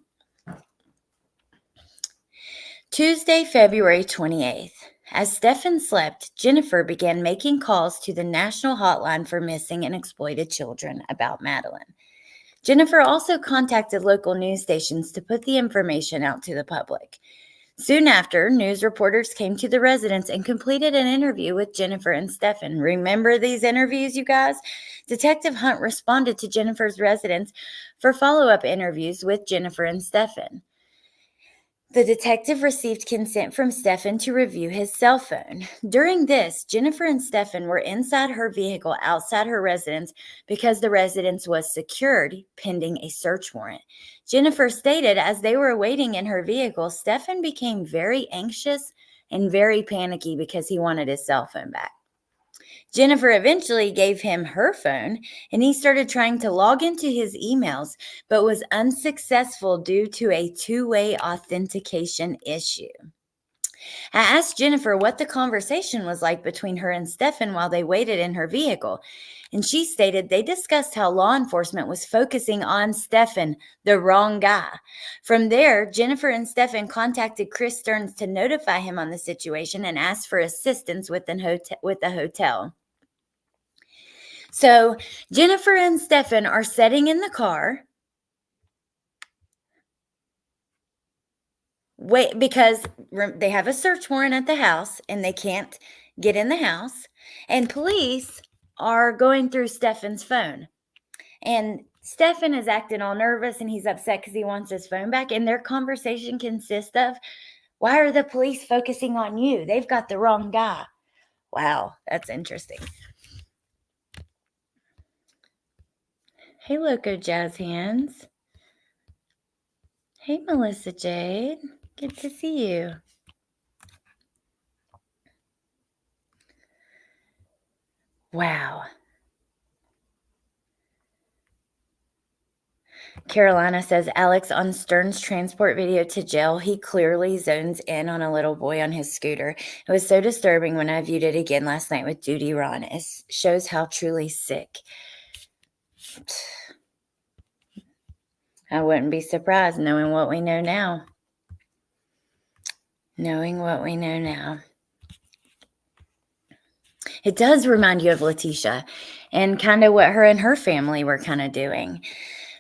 Tuesday, February 28th. As Stephan slept, Jennifer began making calls to the National Hotline for Missing and Exploited Children about Madeline. Jennifer also contacted local news stations to put the information out to the public. Soon after, news reporters came to the residence and completed an interview with Jennifer and Stephan. Remember these interviews, you guys? Detective Hunt responded to Jennifer's residence for follow-up interviews with Jennifer and Stephan. The detective received consent from Stephan to review his cell phone. During this, Jennifer and Stephan were inside her vehicle outside her residence because the residence was secured pending a search warrant. Jennifer stated as they were waiting in her vehicle, Stephan became very anxious and very panicky because he wanted his cell phone back. Jennifer eventually gave him her phone, and he started trying to log into his emails, but was unsuccessful due to a two-way authentication issue. I asked Jennifer what the conversation was like between her and Stephan while they waited in her vehicle, and she stated they discussed how law enforcement was focusing on Stephan, the wrong guy. From there, Jennifer and Stephan contacted Chris Stearns to notify him on the situation and asked for assistance with the hotel. So Jennifer and Stephan are sitting in the car Wait, because they have a search warrant at the house and they can't get in the house. And police are going through Stephan's phone. And Stephan is acting all nervous and he's upset because he wants his phone back. And their conversation consists of, why are the police focusing on you? They've got the wrong guy. Wow, that's interesting. Hey, Loco Jazz Hands. Hey, Melissa Jade. Good to see you. Wow. Carolina says, Alex, on Stern's transport video to jail, he clearly zones in on a little boy on his scooter. It was so disturbing when I viewed it again last night with Duty Ron. It shows how truly sick. I wouldn't be surprised knowing what we know now. Knowing what we know now. It does remind you of Letitia and kind of what her and her family were kind of doing.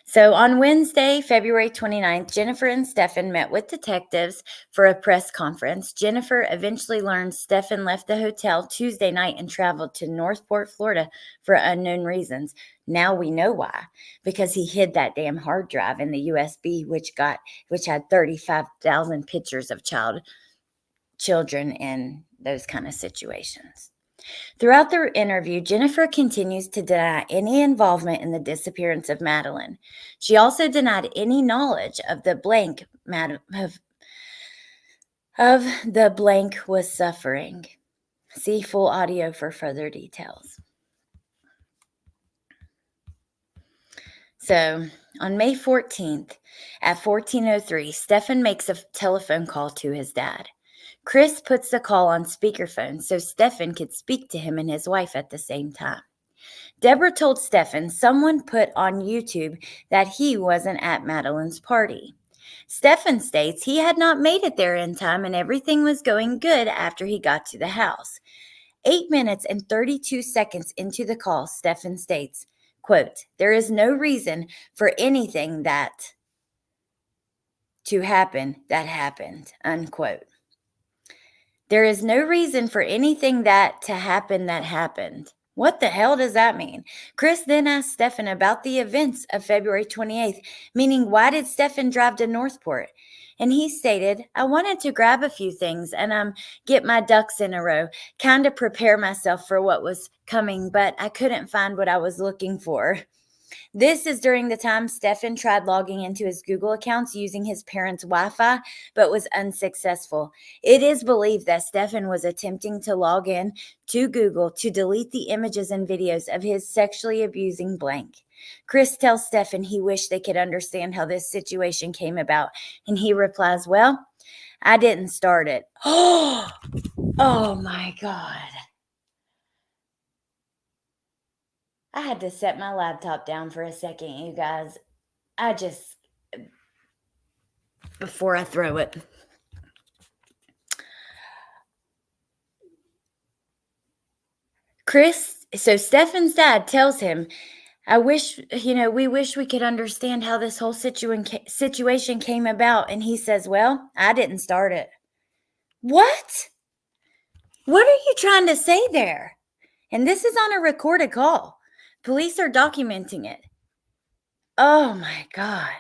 So on Wednesday, February 29th, Jennifer and Stephan met with detectives for a press conference. Jennifer eventually learned Stephan left the hotel Tuesday night and traveled to Northport, Florida for unknown reasons. Now we know why, because he hid that damn hard drive in the USB, which had 35,000 pictures of children in those kind of situations. Throughout the interview, Jennifer continues to deny any involvement in the disappearance of Madeline. She also denied any knowledge of the blank was suffering. See full audio for further details. So, on May 14th at 14:03, Stephan makes a telephone call to his dad. Chris puts the call on speakerphone so Stephan could speak to him and his wife at the same time. Deborah told Stephan someone put on YouTube that he wasn't at Madeline's party. Stephan states he had not made it there in time and everything was going good after he got to the house. 8 minutes and 32 seconds into the call, Stephan states, quote, there is no reason for anything that to happen that happened, unquote. There is no reason for anything that to happen that happened. What the hell does that mean? Chris then asked Stephan about the events of February 28th, meaning why did Stephan drive to Northport? And he stated, I wanted to grab a few things and get my ducks in a row, kind of prepare myself for what was coming, but I couldn't find what I was looking for. This is during the time Stephan tried logging into his Google accounts using his parents' Wi-Fi, but was unsuccessful. It is believed that Stephan was attempting to log in to Google to delete the images and videos of his sexually abusing blank. Chris tells Stephan he wished they could understand how this situation came about, and he replies, well, I didn't start it. Oh my God. I had to set my laptop down for a second, you guys. Before I throw it. So Stephan's dad tells him, we wish we could understand how this whole situation came about. And he says, well, I didn't start it. What? What are you trying to say there? And this is on a recorded call. Police are documenting it. Oh my God.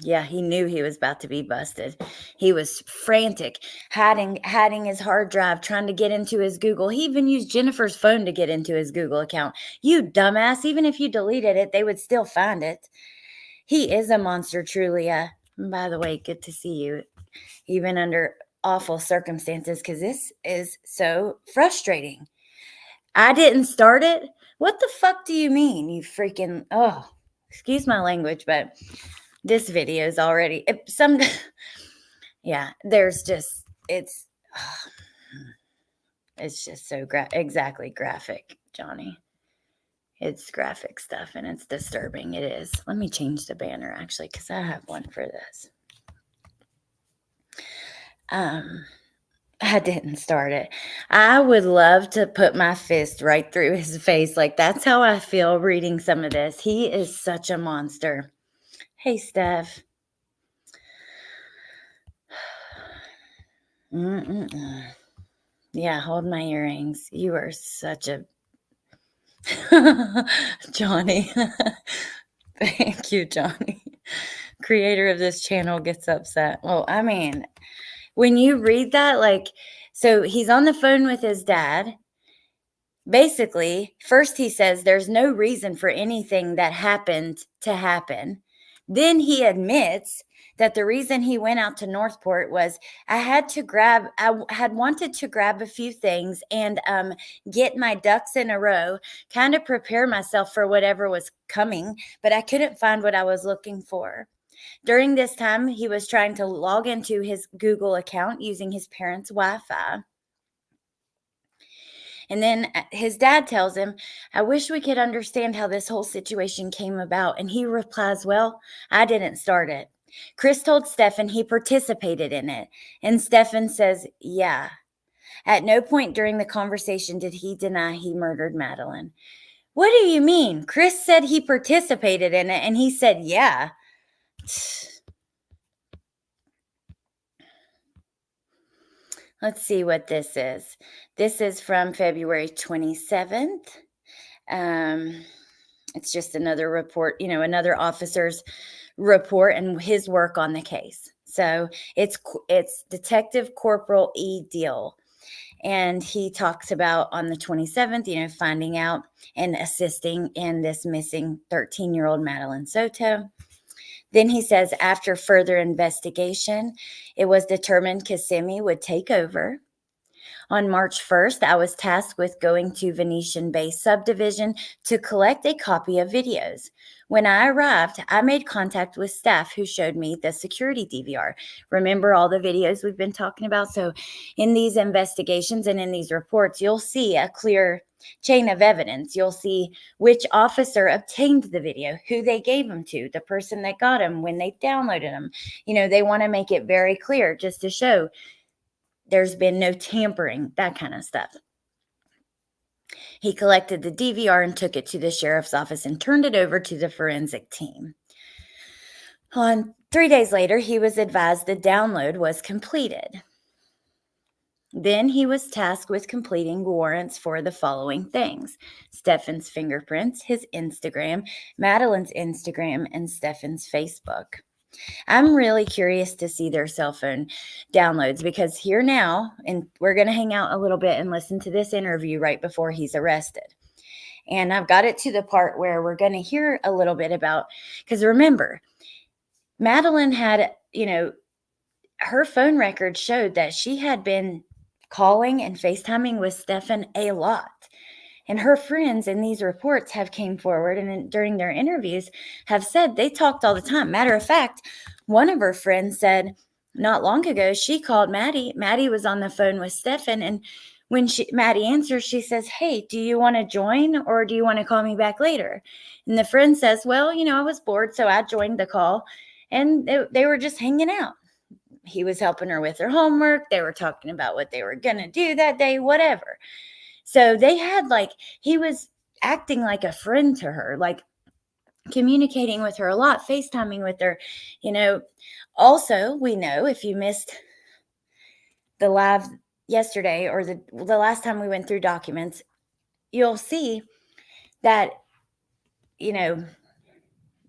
Yeah, he knew he was about to be busted. He was frantic, hiding his hard drive, trying to get into his Google. He even used Jennifer's phone to get into his Google account. You dumbass, even if you deleted it, they would still find it. He is a monster, truly. By the way, good to see you, even under awful circumstances, because this is so frustrating. I didn't start it? What the fuck do you mean, you freaking... Oh, excuse my language, but this video is already... there's just... It's just so exactly graphic, Johnny. It's graphic stuff, and it's disturbing. It is. Let me change the banner, actually, because I have one for this. I didn't start it. I would love to put my fist right through his face. Like, that's how I feel reading some of this. He is such a monster. Hey, Steph. Mm-mm-mm. Yeah, hold my earrings. You are such a Johnny. Thank you, Johnny. Creator of this channel gets upset. Well, I mean, when you read that, like, so he's on the phone with his dad. Basically, first he says there's no reason for anything that happened to happen. Then he admits that the reason he went out to Northport was I had wanted to grab a few things and get my ducks in a row, kind of prepare myself for whatever was coming, but I couldn't find what I was looking for. During this time, he was trying to log into his Google account using his parents' Wi Fi. And then his dad tells him, I wish we could understand how this whole situation came about. And he replies, well, I didn't start it. Chris told Stephan he participated in it. And Stephan says, yeah. At no point during the conversation did he deny he murdered Madeline. What do you mean? Chris said he participated in it and he said, yeah. Let's see what this is. This is from February 27th. It's just another report, another officer's report and his work on the case. So it's Detective Corporal E. Deal. And he talks about on the 27th, finding out and assisting in this missing 13-year-old Madeline Soto. Then he says, after further investigation, it was determined Kissimmee would take over. On March 1st, I was tasked with going to Venetian Bay subdivision to collect a copy of videos. When I arrived, I made contact with staff who showed me the security DVR. Remember all the videos we've been talking about? So in these investigations and in these reports, you'll see a clear chain of evidence. You'll see which officer obtained the video, who they gave them to, the person that got them, when they downloaded them. They want to make it very clear just to show there's been no tampering, that kind of stuff. He collected the DVR and took it to the sheriff's office and turned it over to the forensic team. 3 days later, he was advised the download was completed. Then he was tasked with completing warrants for the following things: Stephan's fingerprints, his Instagram, Madeline's Instagram, and Stephan's Facebook. I'm really curious to see their cell phone downloads because here now, and we're going to hang out a little bit and listen to this interview right before he's arrested. And I've got it to the part where we're going to hear a little bit about, because remember, Madeline had, her phone record showed that she had been calling and FaceTiming with Stephan a lot. And her friends in these reports have came forward and during their interviews have said they talked all the time. Matter of fact, one of her friends said not long ago, she called Maddie. Maddie was on the phone with Stephan. And when Maddie answers, she says, hey, do you want to join or do you want to call me back later? And the friend says, well, I was bored, so I joined the call. And they were just hanging out. He was helping her with her homework. They were talking about what they were going to do that day, whatever. So they had he was acting like a friend to her, like communicating with her a lot, FaceTiming with her, Also, we know if you missed the live yesterday or the last time we went through documents, you'll see that,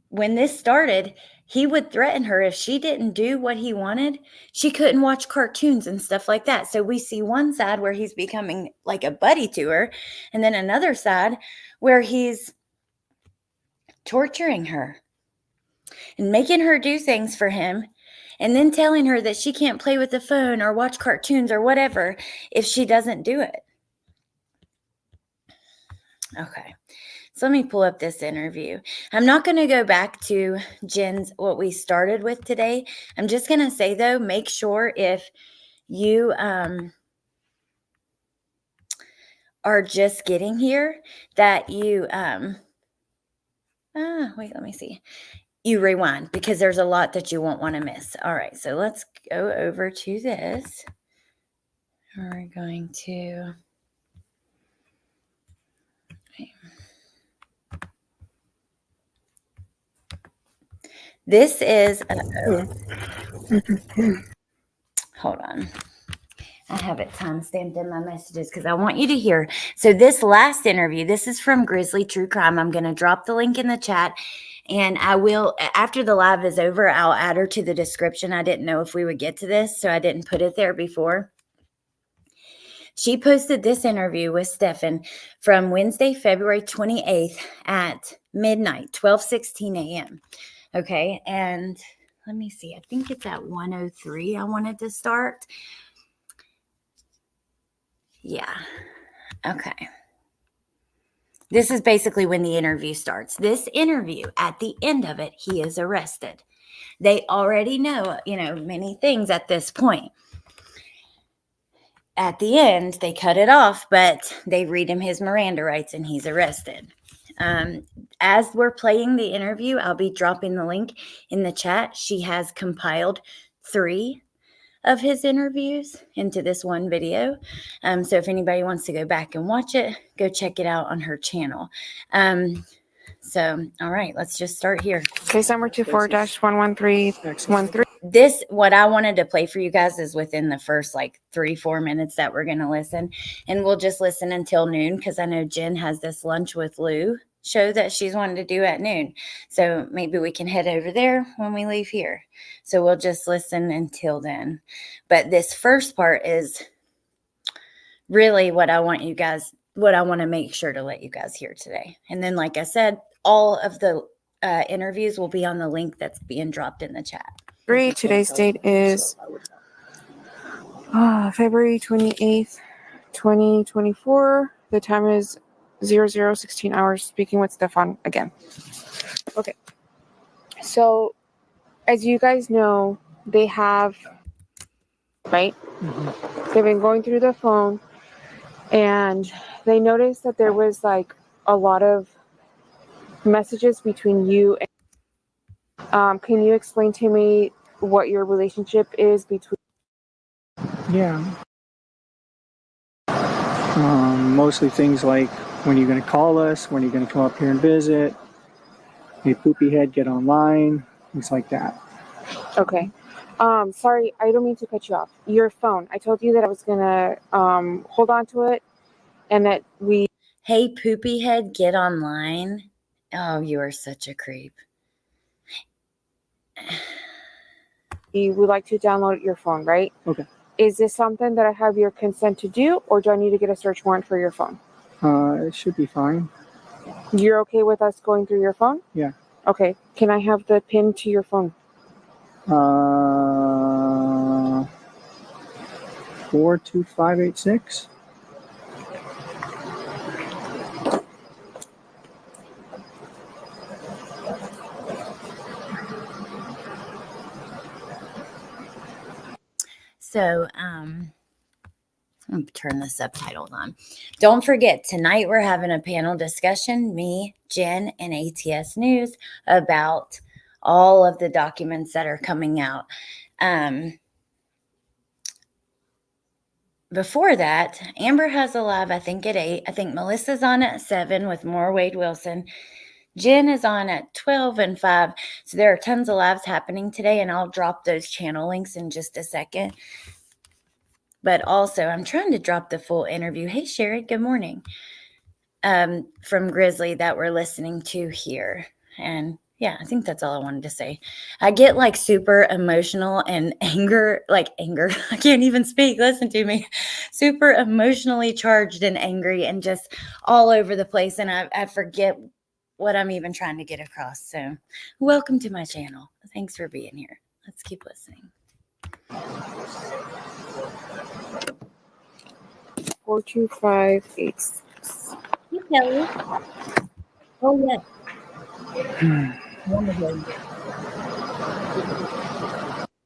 when this started, he would threaten her if she didn't do what he wanted. She couldn't watch cartoons and stuff like that. So we see one side where he's becoming like a buddy to her, and then another side where he's torturing her and making her do things for him, and then telling her that she can't play with the phone or watch cartoons or whatever if she doesn't do it. Okay. So let me pull up this interview. I'm not going to go back to Jen's, what we started with today. I'm just going to say, though, make sure if you are just getting here that you, wait, let me see. You rewind because there's a lot that you won't want to miss. All right, so let's go over to this. We're going to... This is... Hold on. I have it time-stamped in my messages because I want you to hear. So this last interview, this is from Grizzly True Crime. I'm going to drop the link in the chat, and I will, after the live is over, I'll add her to the description. I didn't know if we would get to this, so I didn't put it there before. She posted this interview with Stephan from Wednesday, February 28th at midnight, 12:16 a.m. Okay, and let me see. I think it's at 1:03 I wanted to start. Yeah. Okay. This is basically when the interview starts. This interview, at the end of it, he is arrested. They already know, many things at this point. At the end, they cut it off, but they read him his Miranda rights and he's arrested. As we're playing the interview, I'll be dropping the link in the chat. She has compiled 3 of his interviews into this one video. So if anybody wants to go back and watch it, go check it out on her channel. So, all right, let's just start here. Case number 24-11313. This, what I wanted to play for you guys is within the first 3-4 minutes that we're going to listen. And we'll just listen until noon because I know Jen has this Lunch with Lou show that she's wanted to do at noon. So maybe we can head over there when we leave here. So we'll just listen until then. But this first part is really what I want to make sure to let you guys hear today. And then, like I said, all of the interviews will be on the link that's being dropped in the chat. Today's date is February 28th, 2024. The time is 00:16 hours. Speaking with Stephan again. Okay. So, as you guys know, they have, right? Mm-hmm. They've been going through the phone, and they noticed that there was a lot of messages between you and can you explain to me what your relationship is between? Yeah. Mostly things like, when are you going to call us? When are you going to come up here and visit? Hey, poopy head, get online. Things like that. Okay. Sorry, I don't mean to cut you off. Your phone. I told you that I was going to hold on to it and that we... Hey, poopy head, get online. Oh, you are such a creep. You would like to download your phone, right? Okay. Is this something that I have your consent to do, or do I need to get a search warrant for your phone? It should be fine. You're okay with us going through your phone? Yeah. Okay. Can I have the PIN to your phone? 42586. So, I'm going to turn the subtitles on. Don't forget, tonight we're having a panel discussion, me, Jen, and ATS News, about all of the documents that are coming out. Before that, Amber has a live, I think, at 8. I think Melissa's on at 7 with more Wade Wilson. Jen is on at 12 and 5. So there are tons of lives happening today, and I'll drop those channel links in just a second. But also, I'm trying to drop the full interview. Hey, Sherry, good morning. From Grizzly that we're listening to here. And yeah, I think that's all I wanted to say. I get super emotional and anger. I can't even speak. Listen to me. Super emotionally charged and angry and just all over the place. And I forget what I'm even trying to get across. So welcome to my channel. Thanks for being here. Let's keep listening. 42586. Hey, Kelly. Oh, yes.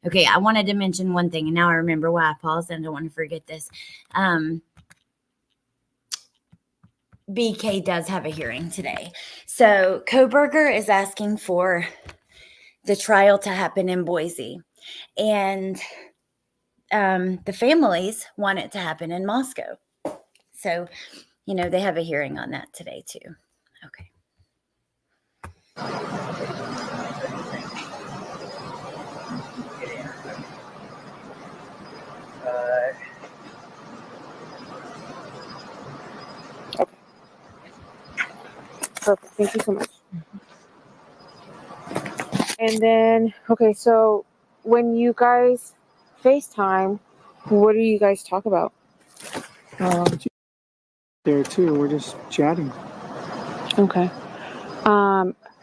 Okay, I wanted to mention one thing, and now I remember why I paused, and I don't want to forget this. BK does have a hearing today. So Koberger is asking for the trial to happen in Boise. And the families want it to happen in Moscow. So, they have a hearing on that today too. Okay. Okay. Perfect. Thank you so much. And then, okay, so when you guys FaceTime, what do you guys talk about? There too, we're just chatting. Okay.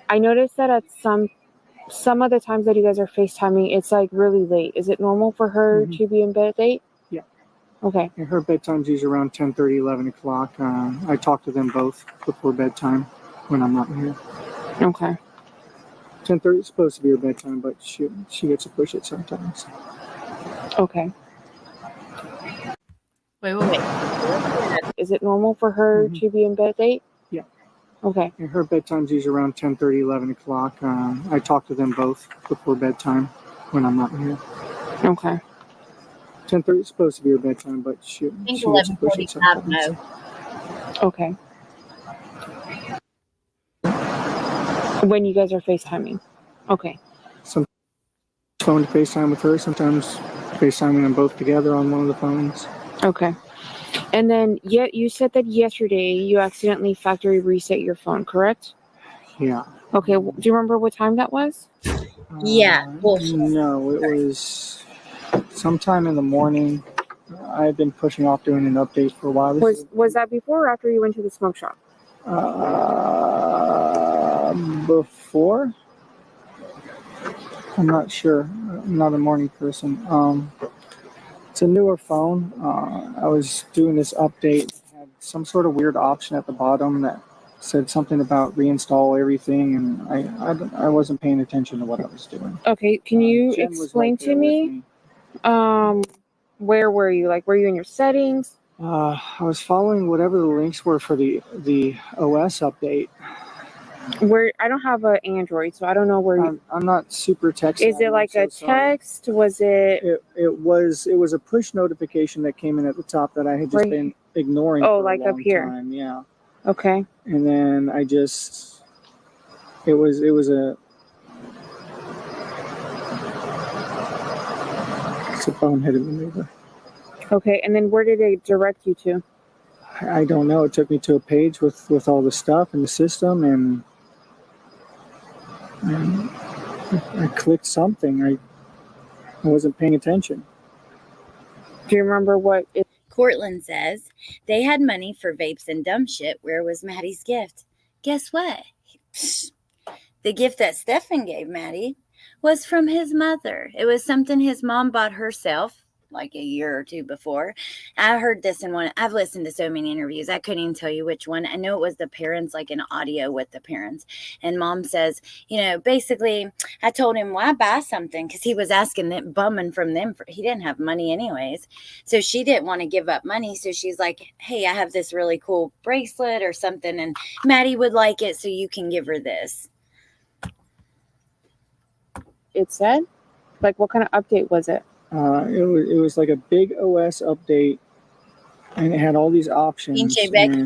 I noticed that at some of the times that you guys are FaceTiming, it's like really late. Is it normal for her to be in bed late? Yeah. Okay. And her bedtime's usually around 10:30, 11 o'clock. I talk to them both before bedtime when I'm not here. Okay. 10:30 is supposed to be her bedtime, but she gets to push it sometimes. Okay. Wait. Is it normal for her to be in bed late? Yeah. Okay. And her bedtime's usually around 10:30, 11 o'clock. I talk to them both before bedtime when I'm not here. Okay. 10:30 is supposed to be her bedtime, but she gets to push it sometimes. No. Okay. When you guys are FaceTiming. Okay. Sometimes phone to FaceTime with her, sometimes FaceTiming them both together on one of the phones. Okay. And then you said that yesterday you accidentally factory reset your phone, correct? Yeah. Okay. Do you remember what time that was? Yeah. Bullshit. No, it was sometime in the morning. I've been pushing off doing an update for a while. Was that before or after you went to the smoke shop? Before? I'm not sure. I'm not a morning person. It's a newer phone. I was doing this update. It had some sort of weird option at the bottom that said something about reinstall everything, and I wasn't paying attention to what I was doing. Okay, can you Jen was explain right to there me, with where were you? Like, were you in your settings? I was following whatever the links were for the OS update. I don't have an Android, so I don't know where you... I'm not super tech savvy. Is it like a text? Was it... It was a push notification that came in at the top that I had just been ignoring for like a long up here. time. Yeah. Okay. And then it was a... It's a boneheaded maneuver. Okay, and then where did it direct you to? I don't know. It took me to a page with all the stuff in the system, and I clicked something. I wasn't paying attention. Do you remember what it... Cortland says they had money for vapes and dumb shit. Where was Maddie's gift? Guess what? The gift that Stephan gave Maddie was from his mother. It was something his mom bought herself like a year or two before. I heard this in one. I've listened to so many interviews. I couldn't even tell you which one. I know it was the parents, like an audio with the parents. And mom says, basically, I told him, why buy something? Because he was asking them, bumming from them. He didn't have money anyways. So she didn't want to give up money. So she's like, hey, I have this really cool bracelet or something. And Maddie would like it. So you can give her this. It said? Like, what kind of update was it? It was like a big OS update, and it had all these options. And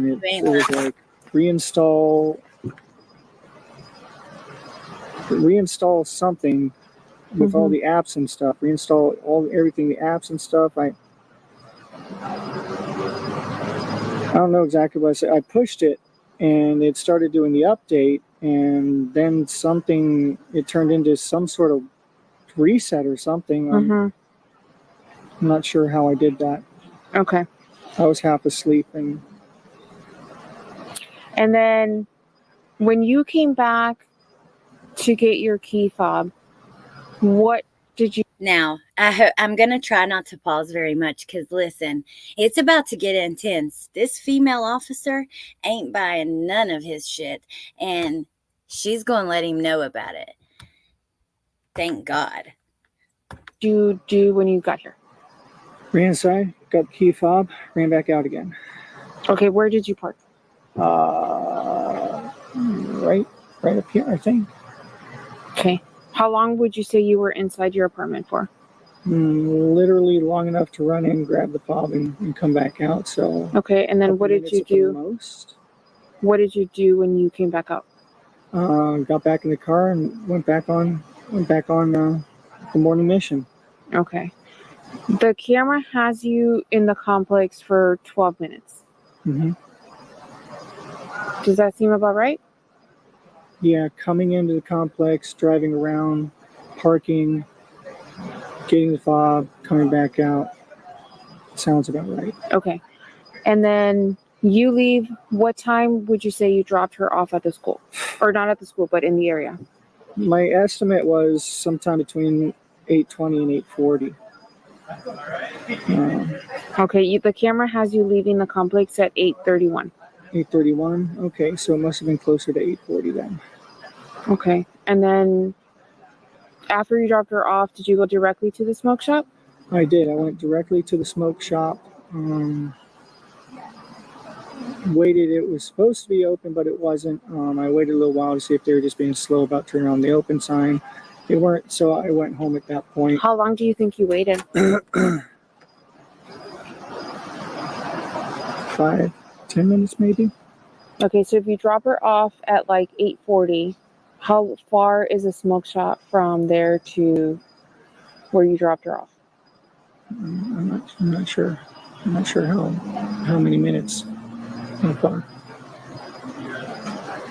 it was like reinstall something with all the apps and stuff. Reinstall everything, the apps and stuff. I don't know exactly what I said. I pushed it, and it started doing the update, and then it turned into some sort of reset or something. I'm not sure how I did that. Okay. I was half asleep. And then when you came back to get your key fob, what did you... Now, I'm going to try not to pause very much because, listen, it's about to get intense. This female officer ain't buying none of his shit, and she's going to let him know about it. Thank God. What did you do when you got here? Ran inside, got the key fob, ran back out again. Okay, where did you park? Right up here, I think. Okay. How long would you say you were inside your apartment for? Literally long enough to run in, grab the fob, and come back out. So Okay, and then what did you at the do? most. What did you do when you came back out? Got back in the car and went back on the morning mission. Okay. The camera has you in the complex for 12 minutes. Mm-hmm. Does that seem about right? Yeah, coming into the complex, driving around, parking, getting the fob, coming back out. Sounds about right. Okay. And then you leave. What time would you say you dropped her off at the school? Or not at the school, but in the area? My estimate was sometime between 8:20 and 8:40. Okay, the camera has you leaving the complex at 8:31. 8:31. Okay, so it must have been closer to 8:40 then. Okay. And then after you dropped her off, did you go directly to the smoke shop? I did. I went directly to the smoke shop. Waited. It was supposed to be open, but it wasn't. I waited a little while to see if they were just being slow about turning on the open sign. They weren't, so I went home at that point. How long do you think you waited? 5, 10 minutes maybe. Okay, so if you drop her off at like 8:40, how far is the smoke shop from there to where you dropped her off? I'm not sure. I'm not sure how many minutes. How far?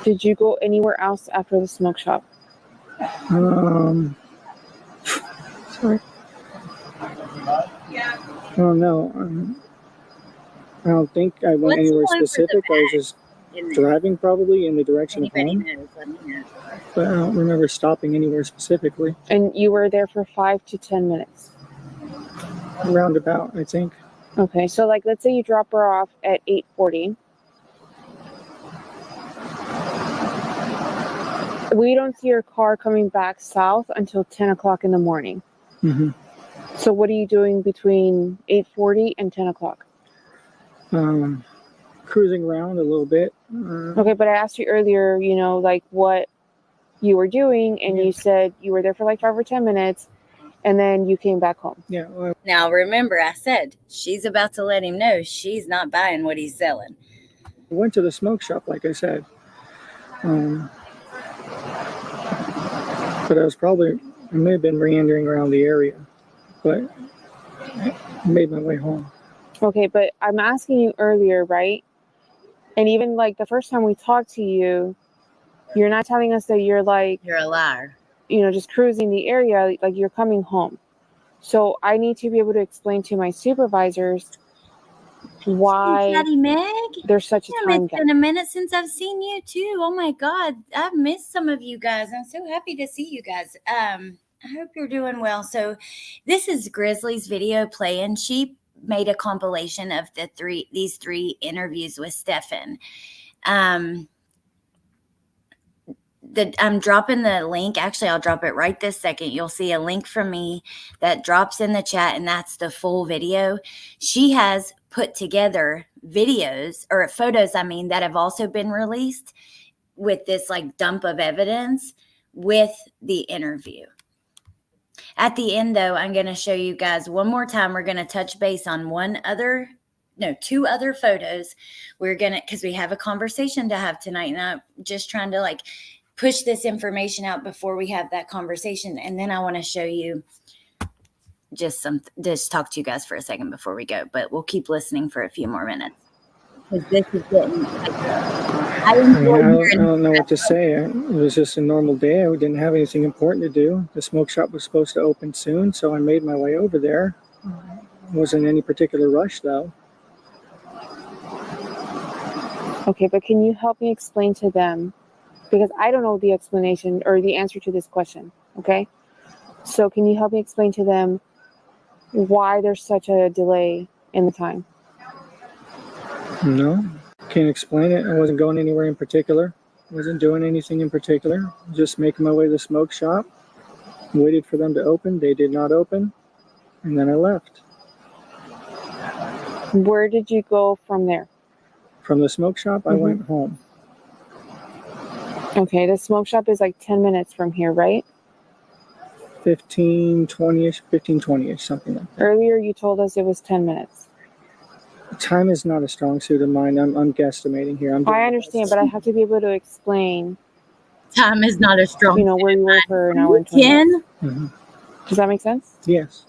Did you go anywhere else after the smoke shop? Sorry. Oh no. I don't think I went anywhere specific. I was just driving probably in the direction of home. But I don't remember stopping anywhere specifically. And you were there for 5 to 10 minutes? Roundabout, I think. Okay, so like let's say you drop her off at 8:40. We don't see your car coming back south until 10 o'clock in the morning. Mm-hmm. So what are you doing between 8:40 and 10 o'clock? Cruising around a little bit. Okay, but I asked you earlier, like what you were doing, and you said you were there for like 5 or 10 minutes, and then you came back home. Yeah. Well, Now, remember, I said she's about to let him know she's not buying what he's selling. I went to the smoke shop, like I said. But I may have been meandering around the area, but I made my way home. Okay, but I'm asking you earlier, right? And even like the first time we talked to you, you're not telling us that you're like, You're a liar. Just cruising the area, like you're coming home. So I need to be able to explain to my supervisors why Daddy Meg, there's such a time it's gap. been a minute since I've seen you too. Oh my God, I've missed some of you guys. I'm so happy to see you guys. I hope you're doing well. So this is Grizzly's video playing. She made a compilation of these three interviews with Stephan. I'm dropping the link. Actually, I'll drop it right this second. You'll see a link from me that drops in the chat, and that's the full video. She has put together videos or photos, that have also been released with this like dump of evidence with the interview. At the end, though, I'm going to show you guys one more time. We're going to touch base on two other photos. We're going to, because we have a conversation to have tonight, and I'm just trying to like push this information out before we have that conversation. And then I want to show you just talk to you guys for a second before we go, but we'll keep listening for a few more minutes. Because this is getting, I don't know what to say. It was just a normal day. I didn't have anything important to do. The smoke shop was supposed to open soon, so I made my way over there. Wasn't any particular rush though. Okay, but can you help me explain to them? Because I don't know the explanation or the answer to this question, okay? So can you help me explain to them why there's such a delay in the time? No, can't explain it. I wasn't going anywhere in particular. Wasn't doing anything in particular. Just making my way to the smoke shop. Waited for them to open. They did not open. And then I left. Where did you go from there? From the smoke shop, I went home. Okay, the smoke shop is like 10 minutes from here, right? 15, 20-ish, 15, 20-ish, something like that. Earlier, you told us it was 10 minutes. Time is not a strong suit of mine. I'm guesstimating here. I understand, but I have to be able to explain, Time is not a strong. where you were for an hour and 20 minutes. Mm-hmm. Does that make sense? Yes.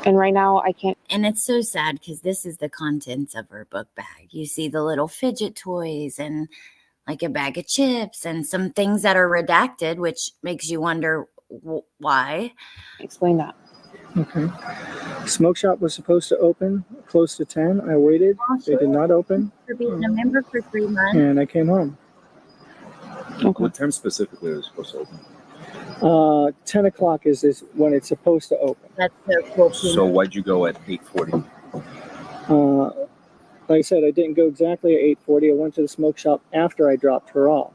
And right now, I can't. And it's so sad because this is the contents of her book bag. You see the little fidget toys and like a bag of chips and some things that are redacted, which makes you wonder why. Explain that. Okay. Smoke shop was supposed to open close to 10. I waited. They did not open. For being a member for 3 months. And I came home. Okay. What time specifically was it supposed to open? 10 o'clock is when it's supposed to open. That's so cool. So why'd you go at 8:40? Like I said, I didn't go exactly at 8:40. I went to the smoke shop after I dropped her off.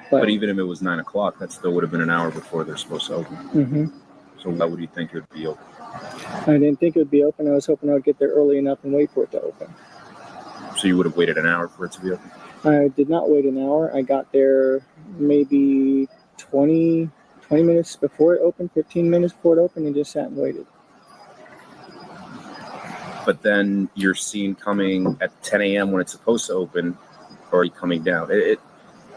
But even if it was 9 o'clock, that still would have been an hour before they're supposed to open. Mm-hmm. So why would you think it would be open? I didn't think it would be open. I was hoping I would get there early enough and wait for it to open. So you would have waited an hour for it to be open? I did not wait an hour. I got there maybe 20 minutes before it opened, 15 minutes before it opened, and just sat and waited. But then you're seen coming at 10 a.m. when it's supposed to open, or are you coming down?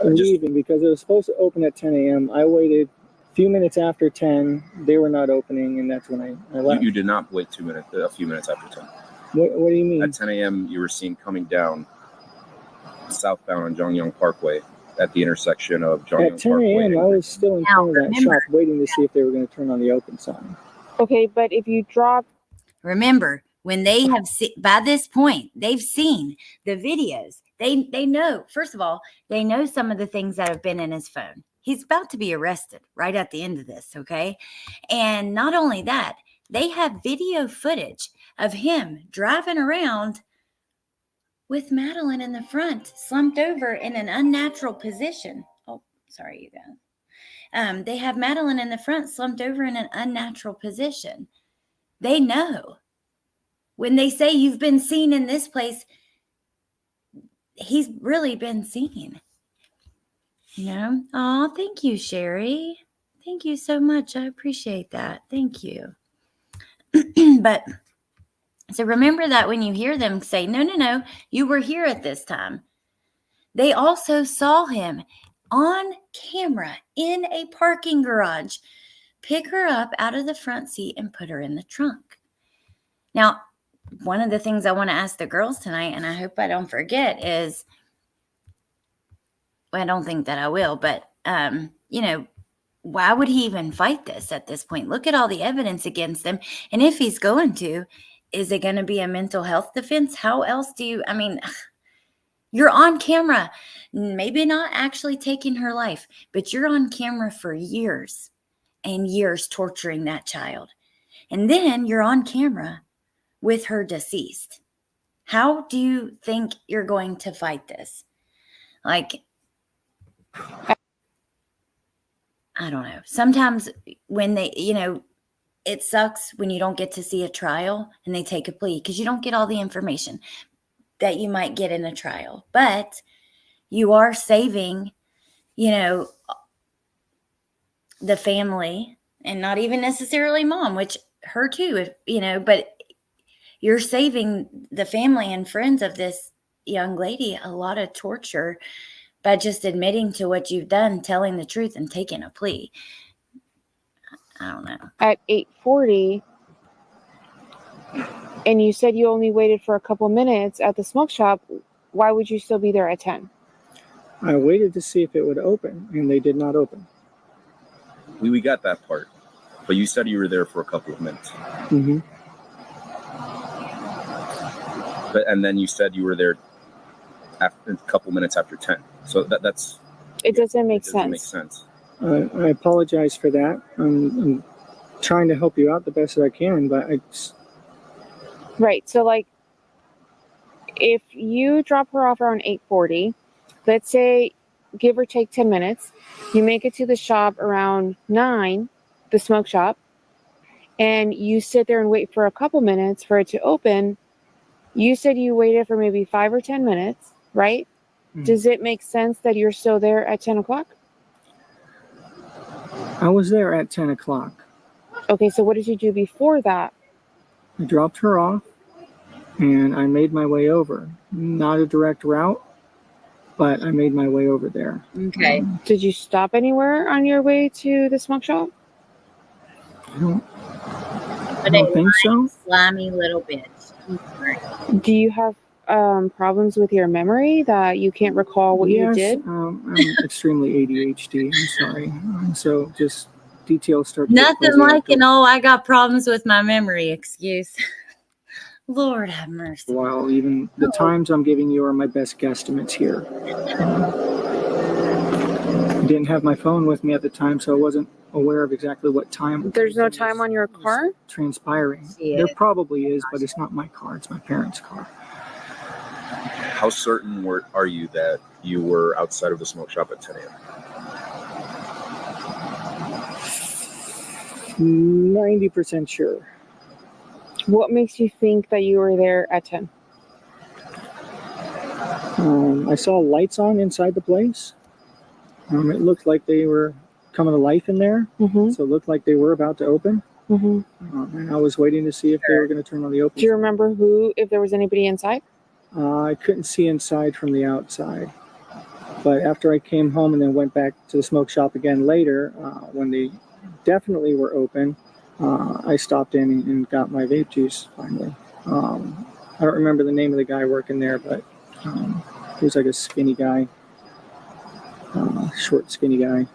Leaving because it was supposed to open at 10 a.m. I waited a few minutes after 10. They were not opening, and that's when I left. You did not wait a few minutes after 10. What do you mean? At 10 a.m., you were seen coming down southbound on Jongyang Parkway at the intersection of Jongyang At 10 Parkway. a.m., I was still in front of that shop waiting to see if they were going to turn on the open sign. Okay, but if you drop. Remember, when they have by this point, they've seen the videos. They know, first of all, they know some of the things that have been in his phone. He's about to be arrested right at the end of this, okay? And not only that, they have video footage of him driving around with Madeline in the front, slumped over in an unnatural position. Oh, sorry, you guys. They have Madeline in the front, slumped over in an unnatural position. They know. When they say you've been seen in this place, he's really been seen. Oh, thank you, Sherry. Thank you so much. I appreciate that. Thank you. But so remember that when you hear them say, no, you were here at this time. They also saw him on camera in a parking garage, pick her up out of the front seat and put her in the trunk. Now, one of the things I want to ask the girls tonight, and I hope I don't forget, is, well, I don't think that I will, but, why would he even fight this at this point? Look at all the evidence against him. And if he's going to, is it going to be a mental health defense? How else you're on camera, maybe not actually taking her life, but you're on camera for years and years torturing that child. And then you're on camera with her deceased. How do you think you're going to fight this? I don't know. Sometimes when they, it sucks when you don't get to see a trial and they take a plea because you don't get all the information that you might get in a trial. But you are saving, the family, and not even necessarily mom, which her too, but you're saving the family and friends of this young lady a lot of torture by just admitting to what you've done, telling the truth, and taking a plea. I don't know. At 8:40, and you said you only waited for a couple minutes at the smoke shop, why would you still be there at 10? I waited to see if it would open, and they did not open. We got that part. But you said you were there for a couple of minutes. Mm-hmm. And then you said you were there after a couple minutes after 10. So that's... It doesn't make sense. sense. Make sense. I apologize for that. I'm trying to help you out the best that I can, but Right. So, if you drop her off around 8:40, let's say, give or take 10 minutes, you make it to the shop around 9, the smoke shop, and you sit there and wait for a couple minutes for it to open. You said you waited for maybe 5 or 10 minutes, right? Mm-hmm. Does it make sense that you're still there at 10 o'clock? I was there at 10 o'clock. Okay, so what did you do before that? I dropped her off and I made my way over. Not a direct route, but I made my way over there. Okay. Did you stop anywhere on your way to the smoke shop? I don't think so. Slimy little bitch. I'm sorry. Do you have problems with your memory that you can't recall what you did? I'm extremely ADHD. I'm sorry. So just details start to get Nothing fuzzy like after an I got problems with my memory excuse. Lord have mercy. a while. Even the times I'm giving you are my best guesstimates here. I didn't have my phone with me at the time, so I wasn't aware of exactly what time. There's no time on your car? Transpiring. Yeah. There probably is, but it's not my car. It's my parents' car. How certain are you that you were outside of the smoke shop at 10 a.m.? 90% sure. What makes you think that you were there at 10? I saw lights on inside the place. It looked like they were coming to life in there. Mm-hmm. So it looked like they were about to open. Mm-hmm. And I was waiting to see if they were going to turn on the open. Do you remember if there was anybody inside? I couldn't see inside from the outside. But after I came home and then went back to the smoke shop again later, when they definitely were open, I stopped in and got my vape juice finally. I don't remember the name of the guy working there, but he was like a skinny guy, short, skinny guy.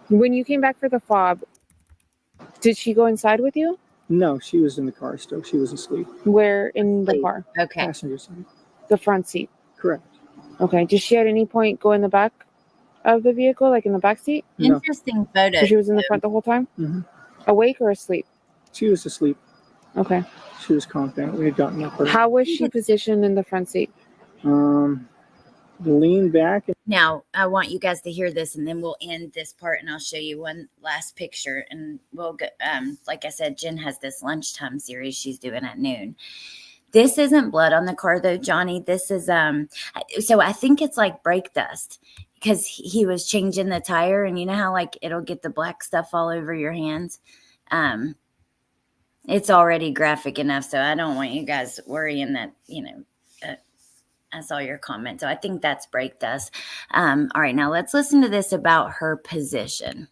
When you came back for the fob, did she go inside with you? No, she was in the car still. She was asleep. Where in the car? Okay. Passenger side. The front seat. Correct. Okay. Did she at any point go in the back of the vehicle, like in the back seat? No. Interesting photo. So she was in the front the whole time? Mm-hmm. Awake or asleep? She was asleep. Okay. She was confident. We had gotten up. How was she positioned in the front seat? Lean back. Now, I want you guys to hear this, and then we'll end this part, and I'll show you one last picture, and we'll go. Like I said, Jen has this lunchtime series she's doing at noon. This isn't blood on the car, though, Johnny. This is so I think it's like brake dust because he was changing the tire, and you know how like it'll get the black stuff all over your hands. It's already graphic enough, so I don't want you guys worrying that I saw your comment. So I think that's brake dust. All right, now let's listen to this about her position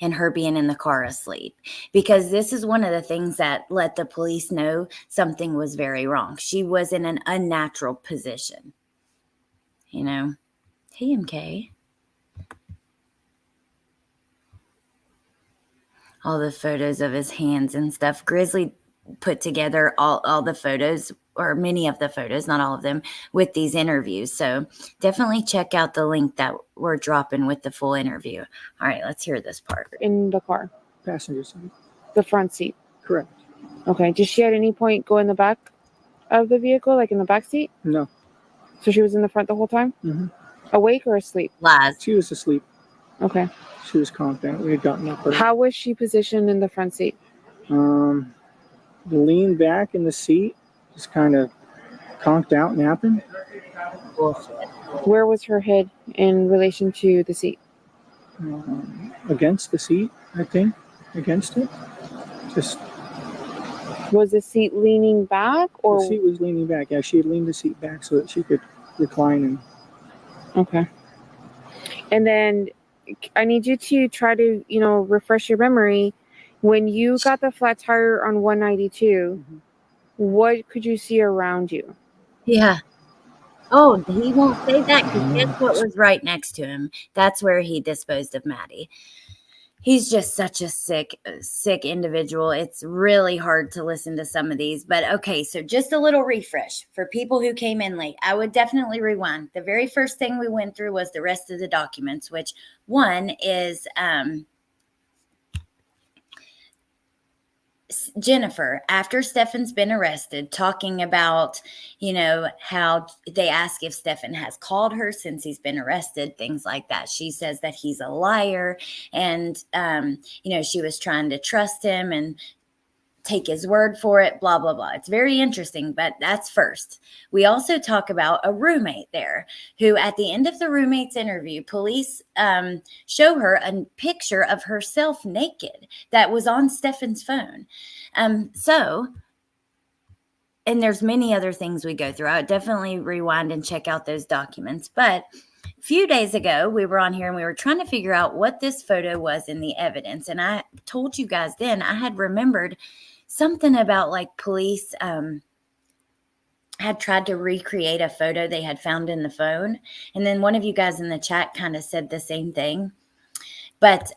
and her being in the car asleep, because this is one of the things that let the police know something was very wrong. She was in an unnatural position. Hey, MK. All the photos of his hands and stuff. Grizzly put together all the photos, or many of the photos, not all of them, with these interviews. So definitely check out the link that we're dropping with the full interview. All right, let's hear this part. In the car. Passenger side. The front seat. Correct. Okay. Did she at any point go in the back of the vehicle, like in the back seat? No. So she was in the front the whole time? Mm-hmm. Awake or asleep? Lies. She was asleep. Okay. She was confident. We had gotten up. How was she positioned in the front seat? Lean back in the seat, just kind of conked out, napping. Bullshit. Where was her head in relation to the seat? Against the seat, I think. Against it. Just. Was the seat leaning back, or The seat was leaning back. Yeah, she had leaned the seat back so that she could recline and. Okay. And then I need you to try to, refresh your memory. When you got the flat tire on 192, what could you see around you? Yeah. Oh, he won't say that because guess what was right next to him? That's where he disposed of Maddie. He's just such a sick individual. It's really hard to listen to some of these. But okay, so just a little refresh for people who came in late. I would definitely rewind. The very first thing we went through was the rest of the documents, which one is Jennifer, after Stephan's been arrested, talking about, how they ask if Stephan has called her since he's been arrested, things like that. She says that he's a liar and, she was trying to trust him and take his word for it, blah, blah, blah. It's very interesting, but that's first. We also talk about a roommate there who, at the end of the roommate's interview, police show her a picture of herself naked that was on Stephan's phone. And there's many other things we go through. I would definitely rewind and check out those documents. But a few days ago, we were on here and we were trying to figure out what this photo was in the evidence. And I told you guys then I had remembered something about like police had tried to recreate a photo they had found in the phone. And then one of you guys in the chat kind of said the same thing. But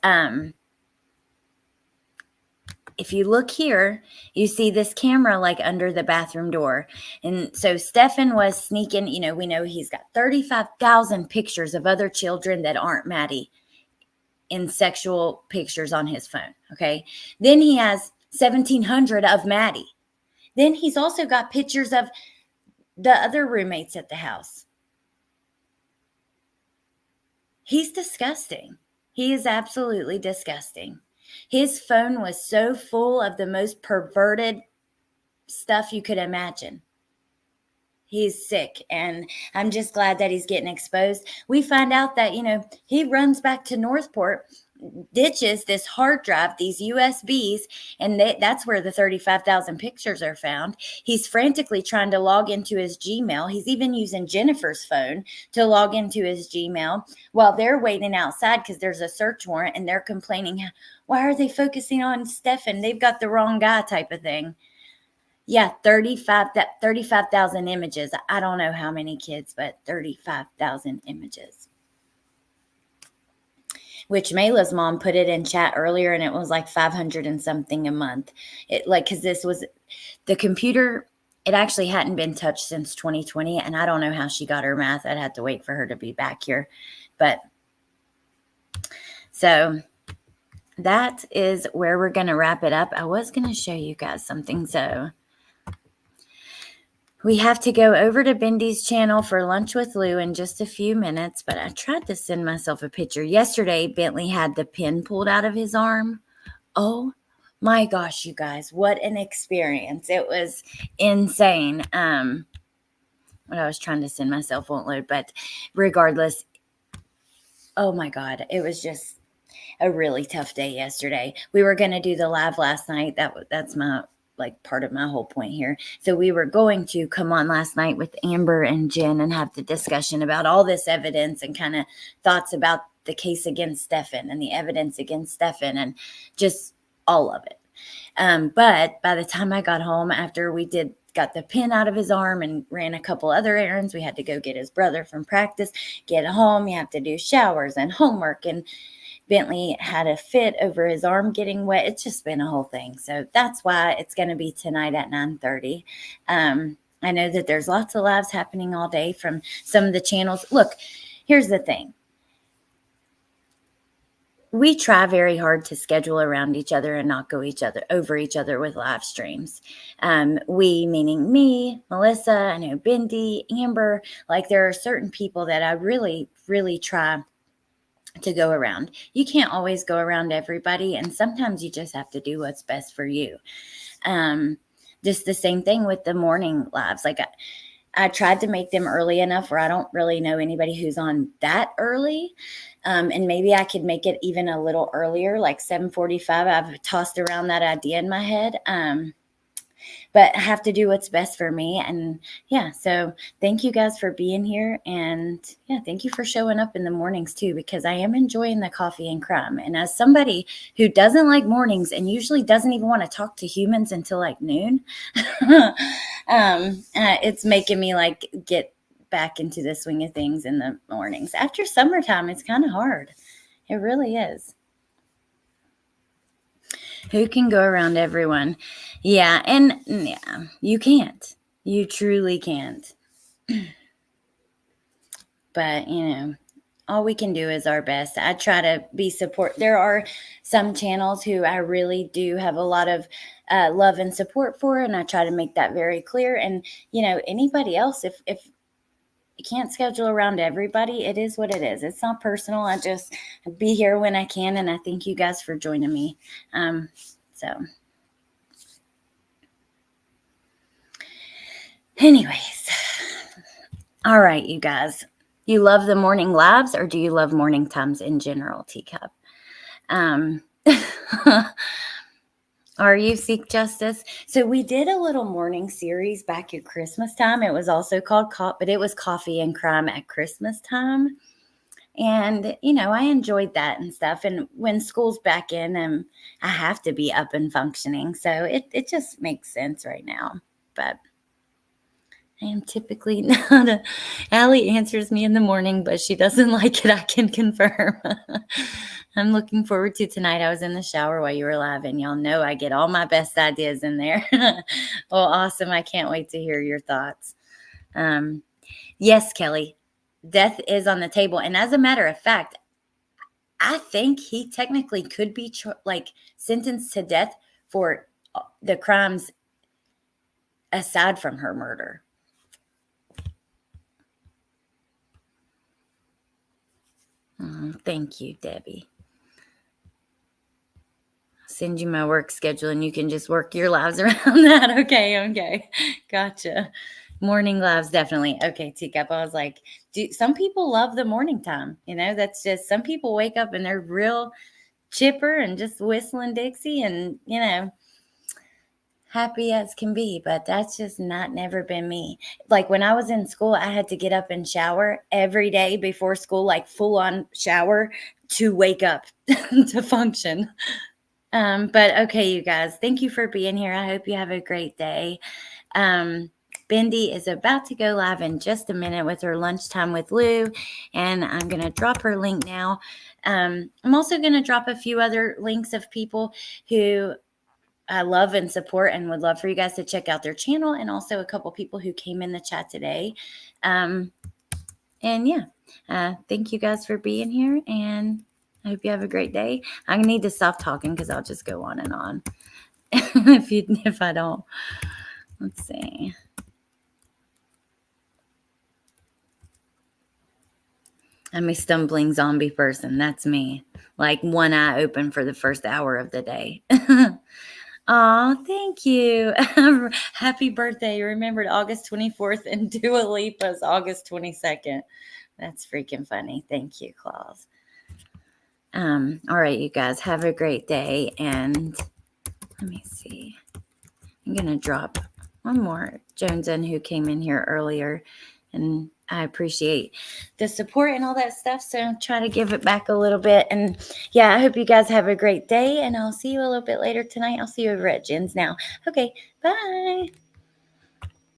if you look here, you see this camera like under the bathroom door. And so Stephan was sneaking, we know he's got 35,000 pictures of other children that aren't Maddie in sexual pictures on his phone. Okay. Then he has 1,700 of Maddie. Then he's also got pictures of the other roommates at the house. He's disgusting. He is absolutely disgusting. His phone was so full of the most perverted stuff you could imagine. He's sick, and I'm just glad that he's getting exposed. We find out that, he runs back to Northport, ditches this hard drive, these USBs, and that's where the 35,000 pictures are found. He's frantically trying to log into his Gmail. He's even using Jennifer's phone to log into his Gmail while they're waiting outside because there's a search warrant, and they're complaining, why are they focusing on Stephan? They've got the wrong guy type of thing. Yeah, 35,000 images. I don't know how many kids, but 35,000 images. Which Mayla's mom put it in chat earlier, and it was like 500 and something a month. Because this was the computer, it actually hadn't been touched since 2020, and I don't know how she got her math. I'd have to wait for her to be back here. But so that is where we're going to wrap it up. I was going to show you guys something. So we have to go over to Bendy's channel for lunch with Lou in just a few minutes, but I tried to send myself a picture. Yesterday, Bentley had the pin pulled out of his arm. Oh my gosh, you guys, what an experience. It was insane. What I was trying to send myself won't load, but regardless, oh my God, it was just a really tough day yesterday. We were going to do the live last night. That's my part of my whole point here. So we were going to come on last night with Amber and Jen and have the discussion about all this evidence and kind of thoughts about the case against Stephan and the evidence against Stephan and just all of it. But by the time I got home, after we got the pin out of his arm and ran a couple other errands, we had to go get his brother from practice, get home, you have to do showers and homework, and Bentley had a fit over his arm getting wet. It's just been a whole thing. So that's why it's going to be tonight at 9:30. I know that there's lots of lives happening all day from some of the channels. Look, here's the thing. We try very hard to schedule around each other and not go over each other with live streams. We, meaning me, Melissa, I know Bendy, Amber, there are certain people that I really, really try to go around. You can't always go around everybody, and sometimes you just have to do what's best for you. Just the same thing with the morning lives. I tried to make them early enough where I don't really know anybody who's on that early. And maybe I could make it even a little earlier, like 7:45. I've tossed around that idea in my head. But I have to do what's best for me. And yeah, so thank you guys for being here. And yeah, thank you for showing up in the mornings too, because I am enjoying the coffee and crime. And as somebody who doesn't like mornings and usually doesn't even want to talk to humans until noon, it's making me get back into the swing of things in the mornings. After summertime, it's kind of hard. It really is. Who can go around everyone? Yeah, and yeah, you can't. You truly can't. But, all we can do is our best. I try to be support. There are some channels who I really do have a lot of love and support for, and I try to make that very clear. And, anybody else, if you can't schedule around everybody, it is what it is. It's not personal. I just be here when I can, and I thank you guys for joining me. So Anyways, all right, you guys. You love the morning labs, or do you love morning times in general, Teacup? Are you Seek Justice? So we did a little morning series back at Christmas time. It was also called but it was Coffee and Crime at Christmas time. And, I enjoyed that and stuff. And when school's back in, I have to be up and functioning. So it just makes sense right now. But I am typically not Allie answers me in the morning, but she doesn't like it. I can confirm. I'm looking forward to tonight. I was in the shower while you were live, and y'all know I get all my best ideas in there. Well, awesome. I can't wait to hear your thoughts. Yes, Kelly, death is on the table. And as a matter of fact, I think he technically could be sentenced to death for the crimes aside from her murder. Thank you, Debbie. I'll send you my work schedule and you can just work your lives around that. Okay. Gotcha. Morning lives, definitely. Okay, Teacup. I was like, some people love the morning time. That's just, some people wake up and they're real chipper and just whistling Dixie and, happy as can be, but that's just never been me. Like when I was in school, I had to get up and shower every day before school, like full on shower to wake up to function. But okay, you guys, thank you for being here. I hope you have a great day. Bendy is about to go live in just a minute with her lunchtime with Lou, and I'm going to drop her link now. I'm also going to drop a few other links of people who I love and support and would love for you guys to check out their channel, and also a couple people who came in the chat today. And yeah, thank you guys for being here, and I hope you have a great day. I need to stop talking because I'll just go on and on if I don't. Let's see. I'm a stumbling zombie person. That's me. Like one eye open for the first hour of the day. Oh, thank you. Happy birthday. You remembered August 24th and Dua Lipa's August 22nd. That's freaking funny. Thank you, Claus. All right, you guys, have a great day. And let me see. I'm going to drop one more Jones in who came in here earlier. And I appreciate the support and all that stuff. So try to give it back a little bit. And yeah, I hope you guys have a great day. And I'll see you a little bit later tonight. I'll see you over at Jen's now. Okay, bye.